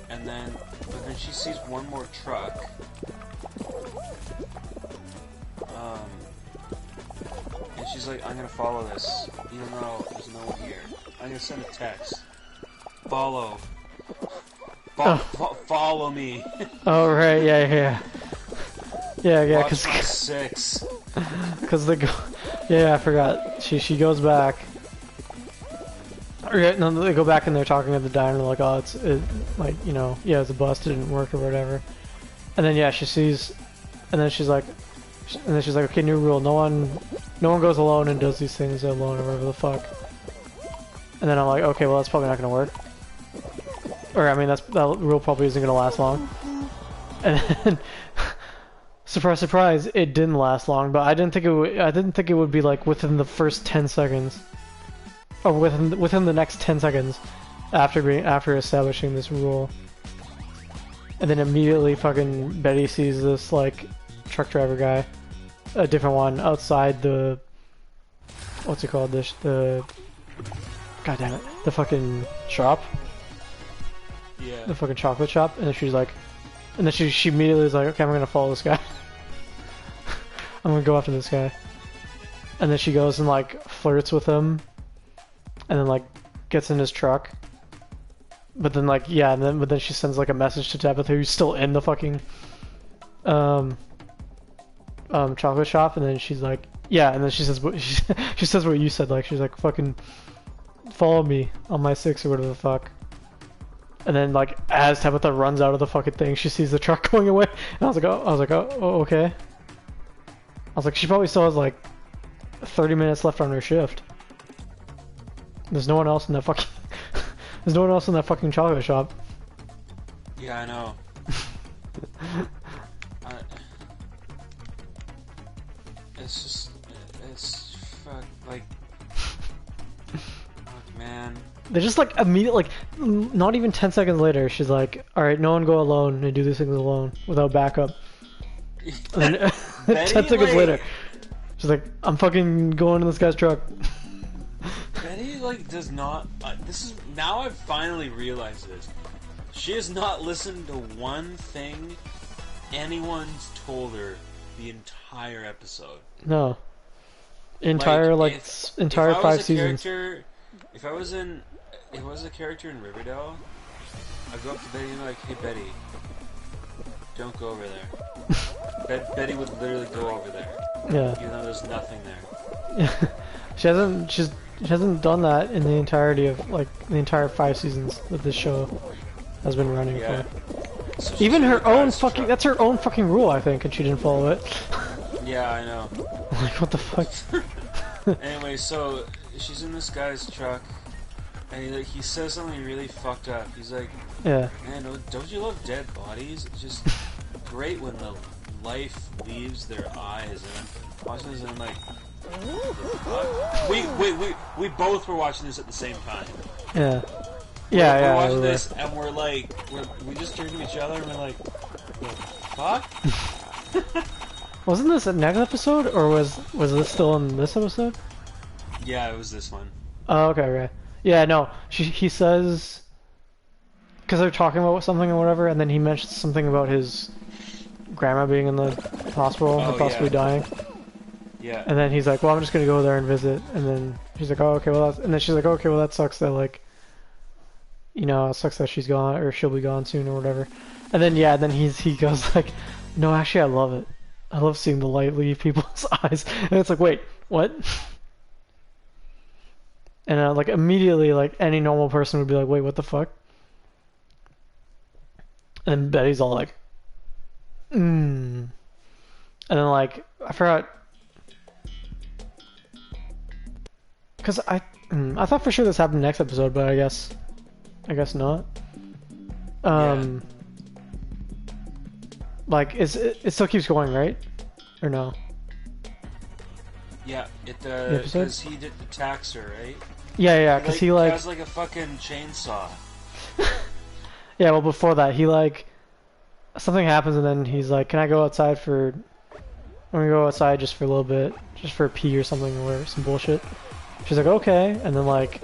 Speaker 1: But then she sees one more truck. And she's like, "I'm gonna follow this, even though there's no one here. I'm gonna send a text. Follow me."
Speaker 2: Oh right, yeah. Yeah,
Speaker 1: Watch my 6.
Speaker 2: Because I forgot. She goes back. Or, yeah, no, they go back and they're talking at the diner. Like, "Oh, it's like, you know, yeah, it's a bust. It didn't work or whatever." And then she sees, and then she's like, "Okay, new rule. No one goes alone and does these things alone or whatever the fuck." And then I'm like, okay, well that's probably not gonna work. Or I mean, that rule probably isn't gonna last long. And then. Surprise, surprise! It didn't last long, but I didn't think it would be like within the first 10 seconds, or within the next 10 seconds after establishing this rule. And then immediately, fucking Betty sees this like truck driver guy, a different one outside the what's it called? The god damn it, the fucking shop.
Speaker 1: Yeah.
Speaker 2: The fucking chocolate shop, and then she's like, and then she immediately is like, "Okay, I'm gonna follow this guy." I'm gonna go after this guy. And then she goes and like flirts with him, and then like gets in his truck. But then like but then she sends like a message to Tabitha, who's still in the fucking chocolate shop, and then she's like, yeah, and then she says she says what you said, like she's like, "Fucking follow me on my 6 or whatever the fuck." And then like as Tabitha runs out of the fucking thing, she sees the truck going away, and I was like, oh, okay. I was like, she probably still has like 30 minutes left on her shift. There's no one else in that fucking. There's no one else in that fucking chocolate shop.
Speaker 1: Yeah, I know. It's just, it's fuck, like, fuck, man.
Speaker 2: They're just like immediately, like, not even 10 seconds later, she's like, "All right, no one go alone and do these things alone without backup." And then,
Speaker 1: Betty,
Speaker 2: 10 seconds
Speaker 1: like,
Speaker 2: later, she's like, "I'm fucking going in this guy's truck."
Speaker 1: Betty, like, does not. This is now I've finally realized this. She has not listened to one thing anyone's told her the entire episode.
Speaker 2: No. Entire entire 5 seasons.
Speaker 1: If I was a character in Riverdale, I'd go up to Betty and be like, "Hey Betty, don't go over there." Betty would literally go over there.
Speaker 2: Yeah.
Speaker 1: Even though there's nothing there.
Speaker 2: Yeah. She hasn't done that in the entirety of like the entire 5 seasons that this show has been running for.
Speaker 1: So
Speaker 2: even her own fucking that's her own fucking rule, I think, and she didn't follow it.
Speaker 1: Yeah, I know.
Speaker 2: Like, what the fuck?
Speaker 1: Anyway, so she's in this guy's truck, and he says something really fucked up. He's like,
Speaker 2: yeah,
Speaker 1: "Man, don't you love dead bodies? It's just great when the life leaves their eyes." And I'm watching this, and I'm like, we both were watching this at the same time.
Speaker 2: Yeah.
Speaker 1: We're watching this, and we're like, we just turned to each other, and we're like, "What the fuck?"
Speaker 2: Wasn't this a next episode, or was this still in this episode?
Speaker 1: Yeah, it was this one.
Speaker 2: Oh, okay, right. Yeah, no. He says, because they're talking about something or whatever, and then he mentions something about his grandma being in the hospital and possibly dying.
Speaker 1: Yeah.
Speaker 2: And then he's like, "Well, I'm just gonna go there and visit." And then she's like, "Oh, okay, well," and then she's like, "Okay, well, that sucks that like, you know, it sucks that she's gone or she'll be gone soon or whatever." And then then he goes like, "No, actually, I love it. I love seeing the light leave people's eyes." And it's like, wait, what? And like immediately, like any normal person would be like, "Wait, what the fuck?" And Betty's all like, And then like I forgot, because I thought for sure this happened next episode, but I guess not. Like it still keeps going, right? Or no?
Speaker 1: Yeah, because he attacks her, right?
Speaker 2: Yeah, because he like
Speaker 1: has like a fucking chainsaw.
Speaker 2: Yeah, well before that he like something happens and then he's like, "Can I go outside for? I'm gonna go outside just for a little bit, just for a pee or something or some bullshit." She's like, "Okay," and then like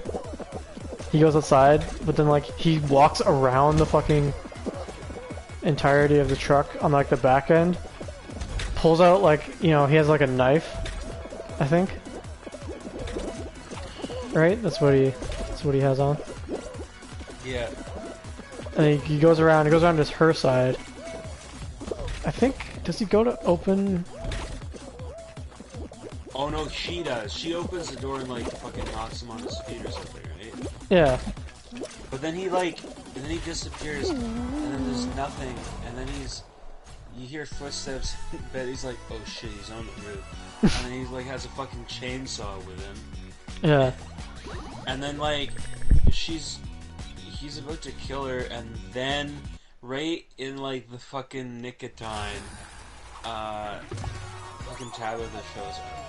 Speaker 2: he goes outside, but then like he walks around the fucking entirety of the truck on like the back end, pulls out like, you know, he has like a knife, I think. Right? That's what he has on.
Speaker 1: Yeah.
Speaker 2: And he goes around to her side. I think, does he go to open?
Speaker 1: Oh no, she does. She opens the door and like fucking knocks him on his feet or something, right?
Speaker 2: Yeah.
Speaker 1: But then he disappears, and then there's nothing, and then you hear footsteps, but he's like, "Oh shit, he's on the roof," and then he like has a fucking chainsaw with him.
Speaker 2: Yeah.
Speaker 1: And then like he's about to kill her, and then right in like the fucking nick of time, fucking Tabitha shows up.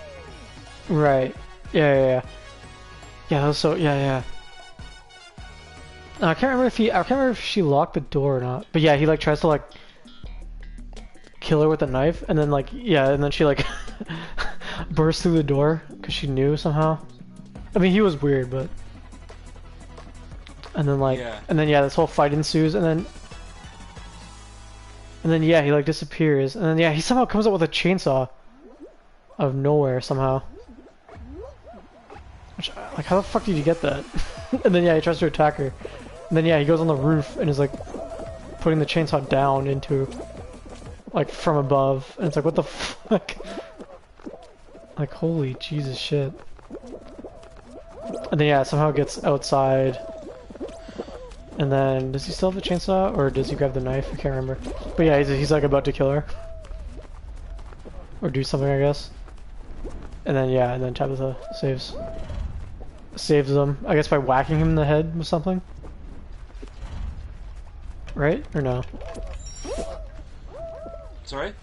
Speaker 2: Right. Yeah. Yeah, that was so. Yeah. I can't remember if she locked the door or not. But yeah, he like tries to like kill her with a knife, and then like and then she like burst through the door because she knew somehow. I mean, he was weird, but and then like this whole fight ensues, and then he like disappears, and then he somehow comes up with a chainsaw out of nowhere somehow. Which, like, how the fuck did you get that? And then he tries to attack her. And then he goes on the roof and is like putting the chainsaw down into like from above, and it's like, what the fuck? Like, holy Jesus shit. And then somehow gets outside. And then, does he still have the chainsaw, or does he grab the knife? I can't remember. But yeah, he's like about to kill her. Or do something, I guess. And then, yeah, and then Tabitha saves them, I guess by whacking him in the head with something. Right? Or no?
Speaker 1: Sorry?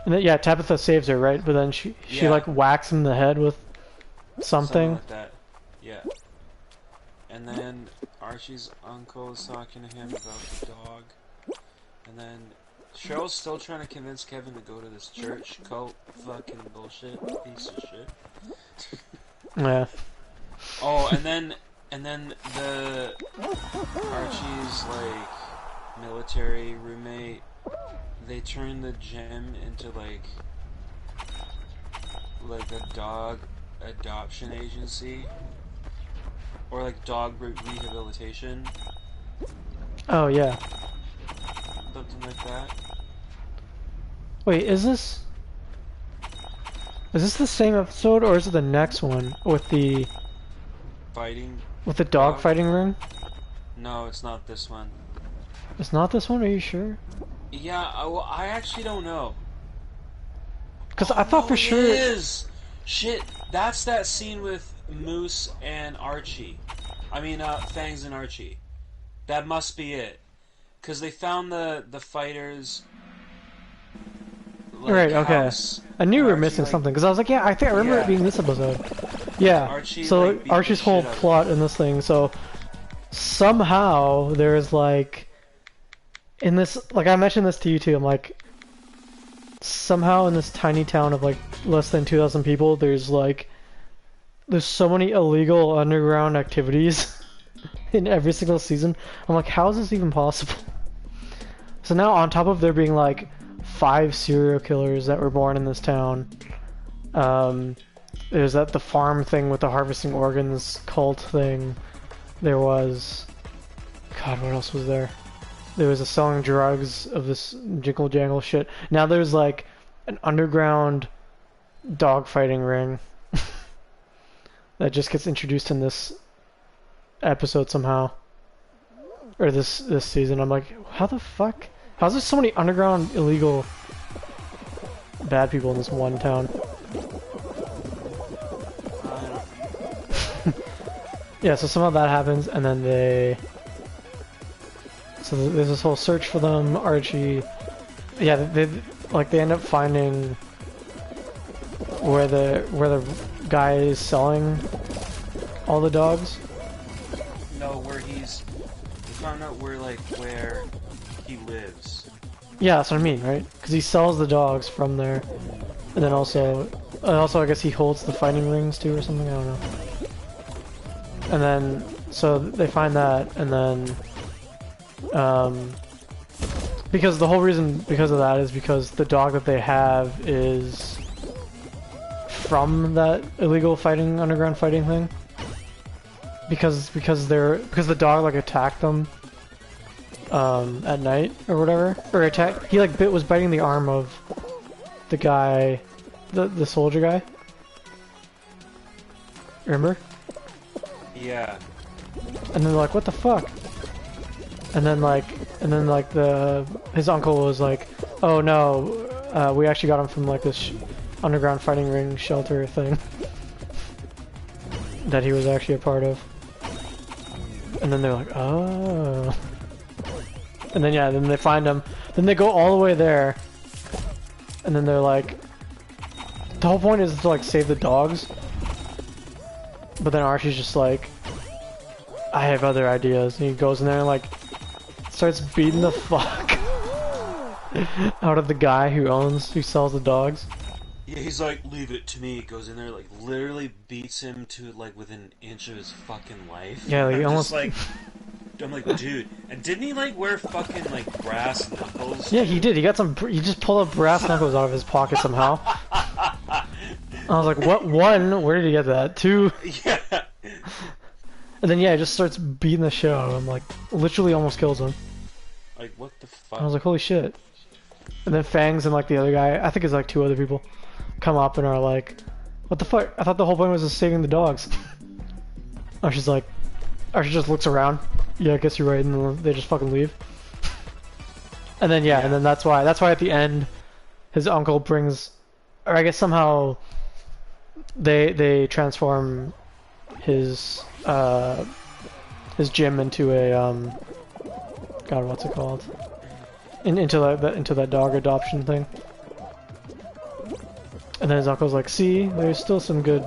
Speaker 2: And then, yeah, Tabitha saves her, right? But then she like whacks him in the head with something.
Speaker 1: Like that. Yeah. And then Archie's uncle is talking to him about the dog. And then Cheryl's still trying to convince Kevin to go to this church cult fucking bullshit piece of shit.
Speaker 2: Yeah.
Speaker 1: Oh, and then the Archie's like military roommate, they turn the gym into like a dog adoption agency or like dog rehabilitation.
Speaker 2: Oh yeah.
Speaker 1: Something like that.
Speaker 2: Wait, is this the same episode or is it the next one with the dog fighting ring?
Speaker 1: No, it's not this one.
Speaker 2: It's not this one? Are you sure?
Speaker 1: Yeah, I actually don't know.
Speaker 2: Because I thought for sure
Speaker 1: it is. Shit, that's that scene with Moose and Archie. I mean, Fangs and Archie. That must be it. Because they found the fighters. Like,
Speaker 2: right. Okay.
Speaker 1: house,
Speaker 2: I knew we were
Speaker 1: Archie,
Speaker 2: missing
Speaker 1: like,
Speaker 2: something because I was like, yeah, I think I remember it being this episode. Yeah.
Speaker 1: Archie,
Speaker 2: so
Speaker 1: like, beat
Speaker 2: Archie's
Speaker 1: the
Speaker 2: whole
Speaker 1: shit out of
Speaker 2: plot in this thing. So somehow there's like in this, like I mentioned this to you too. I'm like, somehow in this tiny town of like less than 2,000 people, there's so many illegal underground activities in every single season. I'm like, how is this even possible? So now on top of there being like 5 serial killers that were born in this town, there's the farm thing with the harvesting organs cult thing. There was, God, what else was there? There was a selling drugs of this jingle jangle shit. Now there's like an underground dog fighting ring that just gets introduced in this episode somehow, or this season. I'm like, how the fuck? How's there so many underground illegal bad people in this one town? Yeah, so somehow that happens, and then so there's this whole search for them. Archie, yeah, they end up finding where the guy is selling all the dogs.
Speaker 1: No, they found out where he lives.
Speaker 2: Yeah, that's what I mean, right? Because he sells the dogs from there, and then also I guess he holds the fighting rings too, or something. I don't know. And then so they find that, and then because the whole reason because of that is because the dog that they have is from that illegal fighting, underground fighting thing. Because the dog like attacked them at night or whatever, or he like was biting the arm of the guy, the soldier guy. Remember?
Speaker 1: Yeah.
Speaker 2: And then they're like, what the fuck? And then his uncle was like, oh no, we actually got him from like this underground fighting ring shelter thing that he was actually a part of. And then they're like, oh. And then then they find him. Then they go all the way there. And then they're like, the whole point is to like save the dogs. But then Archie's just like, I have other ideas. And he goes in there and like starts beating the fuck out of the guy who sells the dogs.
Speaker 1: Yeah, he's like, leave it to me. Goes in there, like, literally beats him to, like, within an inch of his fucking life.
Speaker 2: Yeah, like,
Speaker 1: I'm like, dude. And didn't he, like, wear fucking, like, brass knuckles?
Speaker 2: Yeah, he did. He just pulled up brass knuckles out of his pocket somehow. I was like, what? One, where did he get that? Two.
Speaker 1: Yeah.
Speaker 2: And then, yeah, he just starts beating the shit out of him. Like, literally almost kills him.
Speaker 1: Like, what the fuck?
Speaker 2: I was like, holy shit. And then Fangs and, like, the other guy, I think it's, like, 2 other people, come up and are like, what the fuck? I thought the whole point was just saving the dogs. I was just like, Archie just looks around. Yeah, I guess you're right, and then they just fucking leave. And then and then that's why at the end, his uncle brings, or I guess somehow they transform his gym into a God, what's it called? Into that dog adoption thing. And then his uncle's like, "See, there's still some good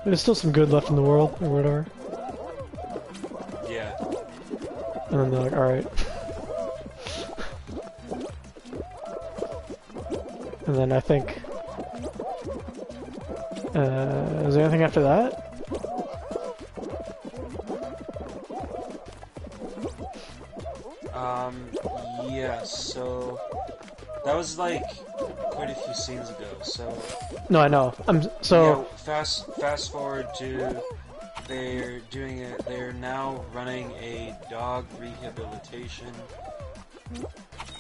Speaker 2: left in the world, or whatever."
Speaker 1: Yeah.
Speaker 2: And then they're like, "All right." And then I think, is there anything after that?
Speaker 1: Yeah, so that was like quite a few scenes ago, so
Speaker 2: No, I know.
Speaker 1: yeah, fast forward to they're now running a dog rehabilitation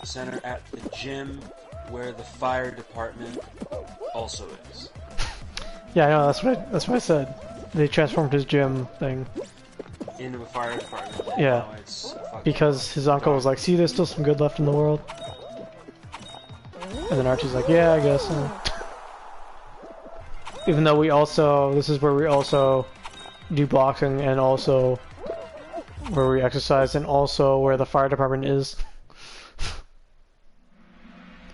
Speaker 1: center at the gym where the fire department also is.
Speaker 2: Yeah, I know, that's what I said. They transformed his gym thing.
Speaker 1: Into a fire department.
Speaker 2: Yeah.
Speaker 1: It's
Speaker 2: Because his uncle was like, "See, there's still some good left in the world." And then Archie's like, "Yeah, I guess." Even though this is where we also do boxing, and also where we exercise, and also where the fire department is.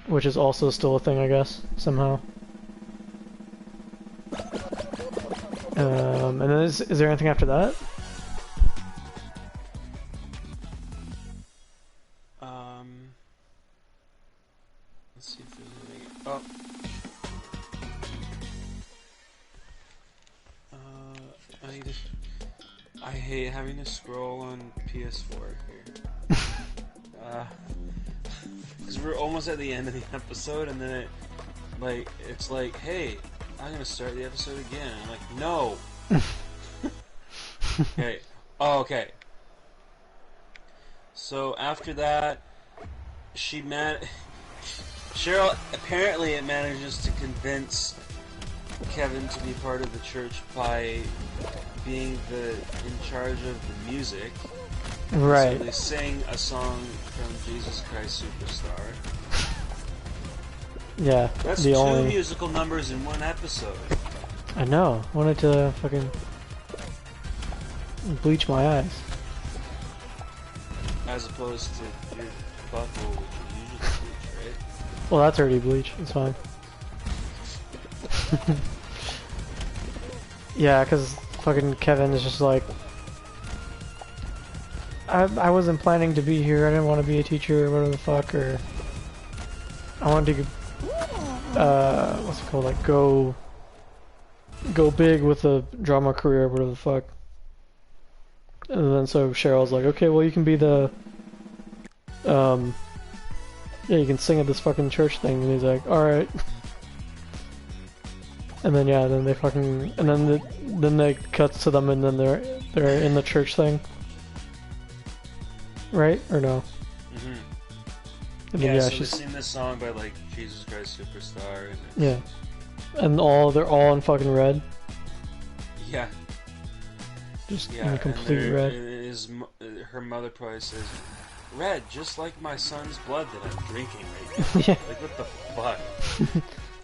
Speaker 2: Which is also still a thing, I guess, somehow. And then is there anything after that?
Speaker 1: Let's see if there's anything. Oh. I hate having to scroll on PS4 here. Because we're almost at the end of the episode, and then it's like, hey, I'm gonna start the episode again. I'm like, no. Okay. Oh, okay. So after that, Cheryl apparently manages to convince Kevin to be part of the church by being in charge of the music.
Speaker 2: Right.
Speaker 1: So they sing a song from Jesus Christ Superstar.
Speaker 2: Yeah.
Speaker 1: That's two musical numbers in one episode.
Speaker 2: I know. Wanted to fucking bleach my eyes.
Speaker 1: As opposed to your butthole, which you usually bleach, right?
Speaker 2: Well, that's already bleach. It's fine. Yeah, because fucking Kevin is just like, I wasn't planning to be here. I didn't want to be a teacher or whatever the fuck, or I wanted to, what's it called? Like go big with a drama career, or whatever the fuck. And then so Cheryl's like, okay, well you can be the, yeah, you can sing at this fucking church thing. And he's like, all right. And then yeah, then they fucking, and then they cuts to them, and then they're in the church thing, right or no?
Speaker 1: Mm-hmm.
Speaker 2: And
Speaker 1: yeah,
Speaker 2: then,
Speaker 1: so they sing this song by like Jesus Christ Superstar. And
Speaker 2: yeah, and they're all in fucking red.
Speaker 1: Yeah.
Speaker 2: Just in complete red.
Speaker 1: Her mother probably says, "Red, just like my son's blood that I'm drinking right now."
Speaker 2: Yeah.
Speaker 1: Like what the fuck?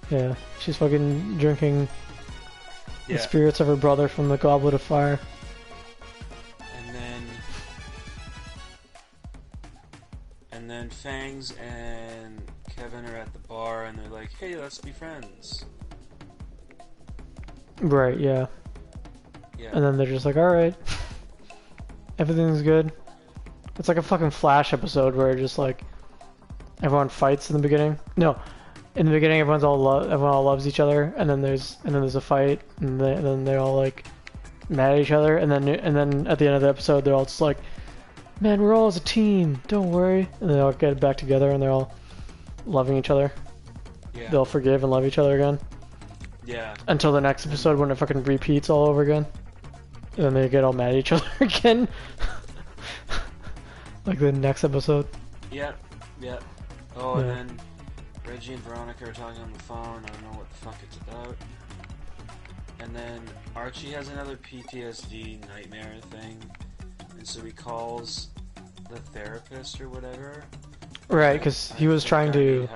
Speaker 2: Yeah, she's fucking drinking the spirits of her brother from the goblet of fire.
Speaker 1: And then Fangs and Kevin are at the bar, and they're like, "Hey, let's be friends."
Speaker 2: Right, yeah.
Speaker 1: Yeah.
Speaker 2: And then they're just like, alright. Everything's good. It's like a fucking Flash episode where just like everyone fights in the beginning. No. In the beginning, everyone all loves each other, and then there's a fight, and then they're all like mad at each other, and then at the end of the episode, they're all just like, "Man, we're all as a team. Don't worry." And they all get back together, and they're all loving each other.
Speaker 1: Yeah.
Speaker 2: They'll forgive and love each other again.
Speaker 1: Yeah.
Speaker 2: Until the next episode when it fucking repeats all over again, and then they get all mad at each other again. Like the next episode.
Speaker 1: Yeah. Yeah. Oh, yeah. And then Reggie and Veronica are talking on the phone. I don't know what the fuck it's about. and then Archie has another PTSD nightmare thing, and so he calls the therapist or whatever.
Speaker 2: Right, because he was trying to.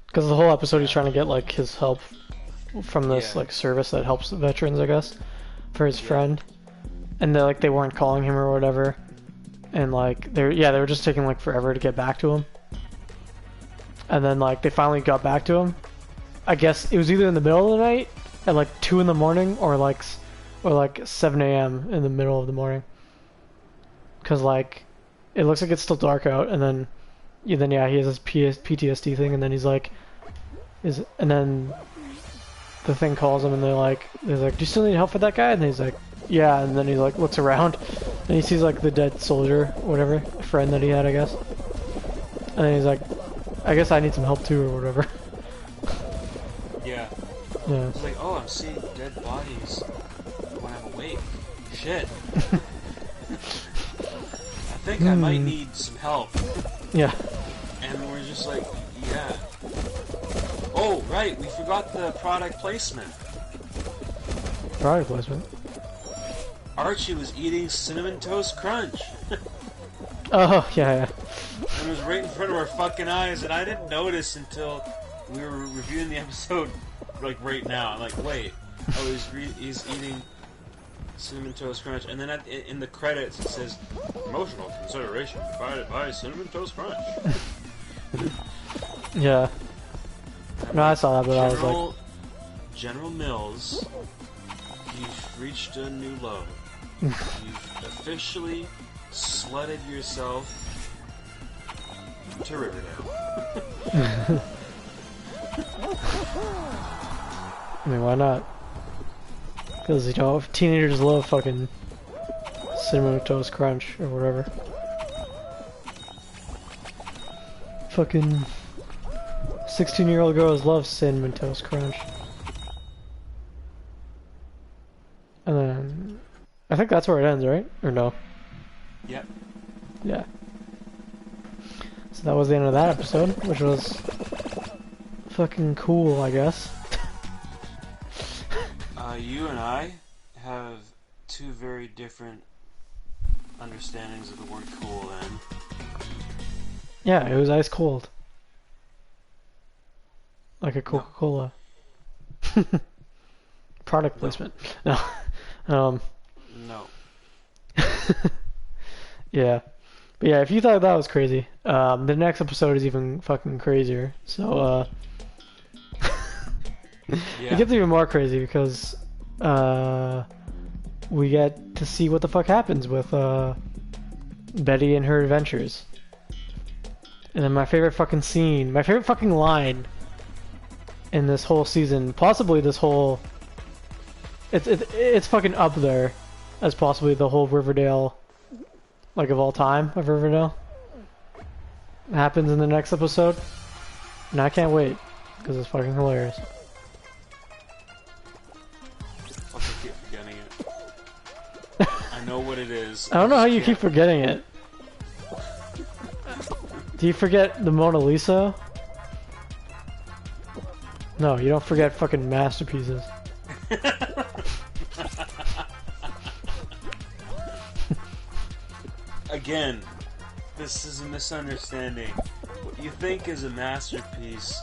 Speaker 2: Because the whole episode he's trying to get like his help from this like service that helps the veterans, I guess, for his friend, and they weren't calling him or whatever, and like they were just taking like forever to get back to him, and then like they finally got back to him. I guess it was either in the middle of the night at like 2 in the morning or like 7 a.m. in the middle of the morning, because like it looks like it's still dark out, and then he has this PTSD thing, and then he's like, and then the thing calls him, and they're like, do you still need help with that guy? And he's like, yeah, and then he like looks around, and he sees like the dead soldier, whatever, friend that he had, I guess, and then he's like, I guess I need some help too, or whatever.
Speaker 1: Yeah. It's like, oh, I'm seeing dead bodies when I'm awake. Shit. I think I might need some help.
Speaker 2: Yeah.
Speaker 1: And we're just like, yeah. Oh, right, we forgot the product placement.
Speaker 2: Product placement?
Speaker 1: Archie was eating Cinnamon Toast Crunch.
Speaker 2: Oh, yeah.
Speaker 1: It was right in front of our fucking eyes, and I didn't notice until we were reviewing the episode, like, right now. I'm like, wait. Oh, he's eating Cinnamon Toast Crunch. And then in the credits it says, promotional consideration provided by Cinnamon Toast Crunch.
Speaker 2: Yeah. No, I saw that, but I was like...
Speaker 1: General Mills, you've reached a new low. You've officially sledded yourself to Riverdale.
Speaker 2: I mean, why not? Because, you know, teenagers love fucking Cinnamon Toast Crunch or whatever. Fucking 16-year-old girls love Cinnamon Toast Crunch. And then, I think that's where it ends, right? Or no?
Speaker 1: Yep.
Speaker 2: Yeah. So that was the end of that episode, which was fucking cool, I guess.
Speaker 1: You and I have two very different understandings of the word cool then.
Speaker 2: Yeah, it was ice cold. Like a Coca-Cola. No. Product placement. No.
Speaker 1: No.
Speaker 2: Yeah. But yeah, if you thought that was crazy, the next episode is even fucking crazier. So, it gets even more crazy because, we get to see what the fuck happens with, Betty and her adventures. And then my favorite fucking scene, my favorite fucking line in this whole season, possibly this whole... It's fucking up there as possibly the whole Riverdale, like of all time of Riverdale. It happens in the next episode, and I can't wait because it's fucking hilarious.
Speaker 1: Fucking keep forgetting it. I know what it is.
Speaker 2: I don't know how you keep forgetting it. Do you forget the Mona Lisa? No, you don't forget fucking masterpieces.
Speaker 1: Again, this is a misunderstanding. What you think is a masterpiece,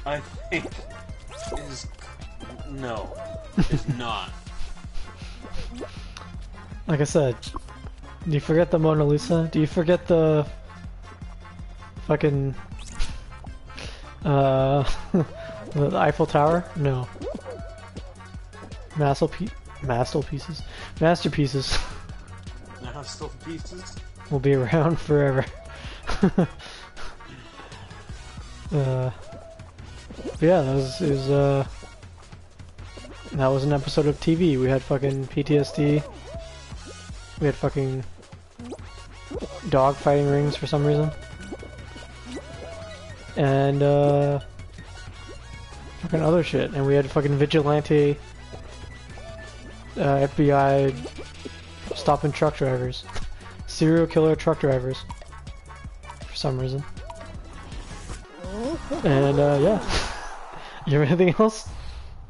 Speaker 1: I think is... no, is not.
Speaker 2: Like I said, do you forget the Mona Lisa? Do you forget the... fucking... the Eiffel Tower? No. Masterpieces. Masterpieces.
Speaker 1: Masterpieces?
Speaker 2: Will be around forever. But yeah, that was an episode of TV. We had fucking PTSD. We had fucking dog fighting rings for some reason. And fucking other shit. And we had fucking Vigilante, FBI stopping truck drivers. Serial killer truck drivers. For some reason. And yeah. You have anything else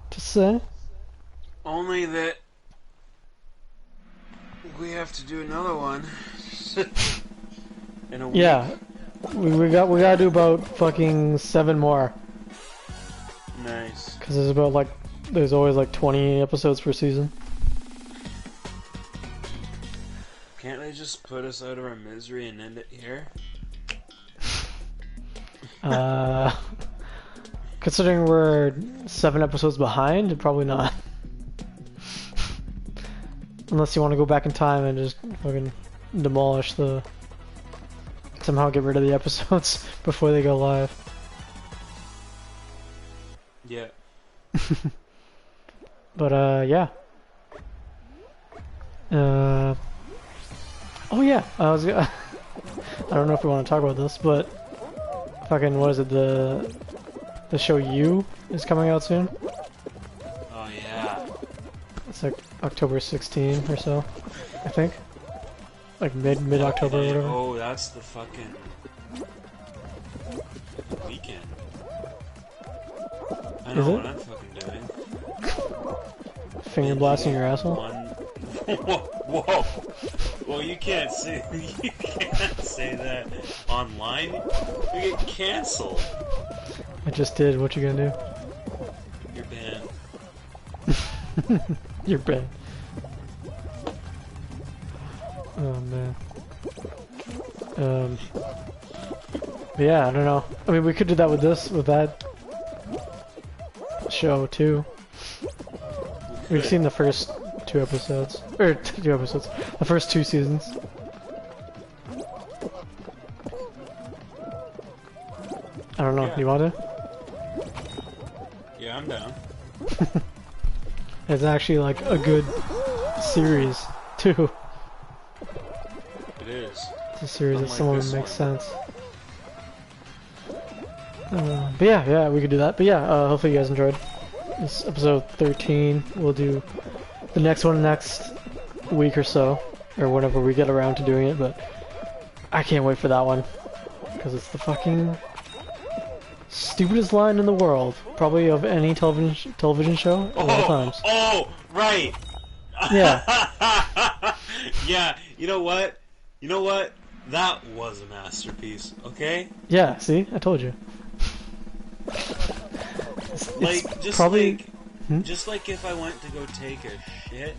Speaker 2: to say?
Speaker 1: Only that we have to do another one in a week.
Speaker 2: Yeah, we gotta do about fucking 7 more.
Speaker 1: Nice.
Speaker 2: Because there's always like 20 episodes per season.
Speaker 1: Can't they just put us out of our misery and end it here?
Speaker 2: Considering we're 7 episodes behind, probably not. Unless you want to go back in time and just fucking demolish somehow get rid of the episodes before they go live.
Speaker 1: Yeah.
Speaker 2: But yeah. Oh yeah, I don't know if we want to talk about this, but fucking what is it, the show You is coming out soon.
Speaker 1: Oh yeah.
Speaker 2: It's like October 16 or so, I think. Like mid October or whatever.
Speaker 1: Oh, that's the fucking weekend. I know what I'm fucking doing.
Speaker 2: Finger blasting your asshole?
Speaker 1: Whoa. Well, you can't say that online. You get canceled.
Speaker 2: I just did. What you gonna do?
Speaker 1: You're banned.
Speaker 2: You're banned. Oh man. But yeah, I don't know. I mean, we could do that with that show too. We've seen the first 2 episodes, or 2 episodes, the first 2 seasons. I don't know.
Speaker 1: Yeah.
Speaker 2: You want to?
Speaker 1: Yeah, I'm down.
Speaker 2: It's actually like a good series too.
Speaker 1: It is.
Speaker 2: It's a series that
Speaker 1: Unlike
Speaker 2: some of
Speaker 1: this
Speaker 2: them makes
Speaker 1: one.
Speaker 2: sense. But yeah, we could do that. But yeah, hopefully you guys enjoyed this episode 13. We'll do the next one next week or so, or whenever we get around to doing it. But I can't wait for that one because it's the fucking stupidest line in the world, probably of any television show of all times.
Speaker 1: Oh, right.
Speaker 2: Yeah.
Speaker 1: Yeah. You know what? That was a masterpiece. Okay.
Speaker 2: Yeah. See, I told you.
Speaker 1: Just like if I went to go take a shit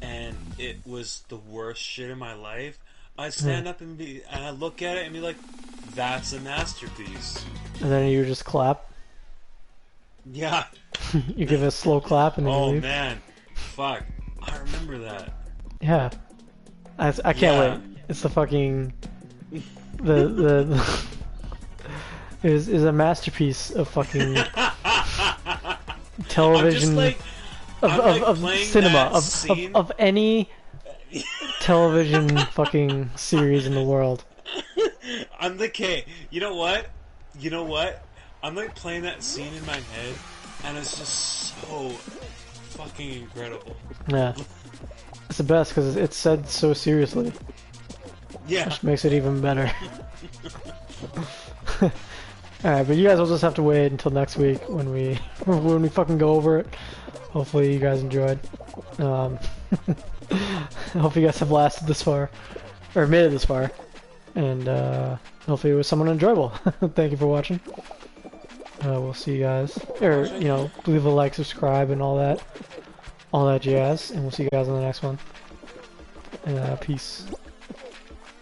Speaker 1: and it was the worst shit in my life, I'd stand up and I'd look at it and be like, that's a masterpiece.
Speaker 2: And then you just clap.
Speaker 1: Yeah.
Speaker 2: You give it a slow clap and then you leave.
Speaker 1: Man. Fuck. I remember that.
Speaker 2: Yeah. I can't wait. It's the fucking the is a masterpiece of fucking television, of cinema, of any television fucking series in the world.
Speaker 1: I'm the K. You know what? I'm like playing that scene in my head, and it's just so fucking incredible.
Speaker 2: Yeah, it's the best because it's said so seriously.
Speaker 1: Yeah,
Speaker 2: which makes it even better. Alright, but you guys will just have to wait until next week when we fucking go over it. Hopefully you guys enjoyed. I hope you guys have lasted this far, or made it this far, and hopefully it was somewhat enjoyable. Thank you for watching. We'll see you guys, or leave a like, subscribe, and all that jazz, and we'll see you guys on the next one. Peace.